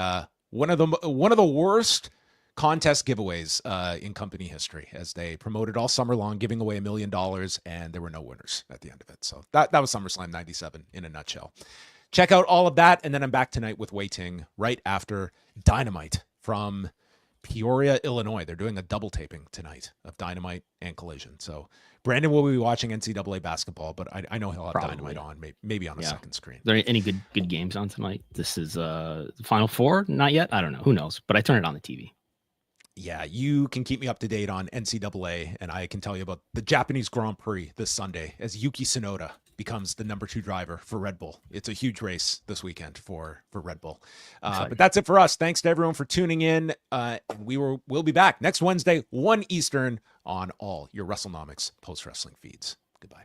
one of the worst contest giveaways in company history, as they promoted all summer long, giving away $1 million, and there were no winners at the end of it. So that was SummerSlam 97 in a nutshell. Check out all of that, and then I'm back tonight with Wei Ting right after Dynamite from Peoria, Illinois. They're doing a double taping tonight of Dynamite and Collision. So Brandon will be watching NCAA basketball, but I know he'll have Dynamite on, maybe on a second screen. Are there any good games on tonight? This is the Final Four? Not yet? I don't know. Who knows? But I turn it on the TV. Yeah, you can keep me up to date on NCAA, and I can tell you about the Japanese Grand Prix this Sunday as Yuki Tsunoda becomes the number 2 driver for Red Bull. It's a huge race this weekend for Red Bull. But that's it for us. Thanks to everyone for tuning in. We'll be back next Wednesday, 1 Eastern, on all your WrestleNomics post-wrestling feeds. Goodbye.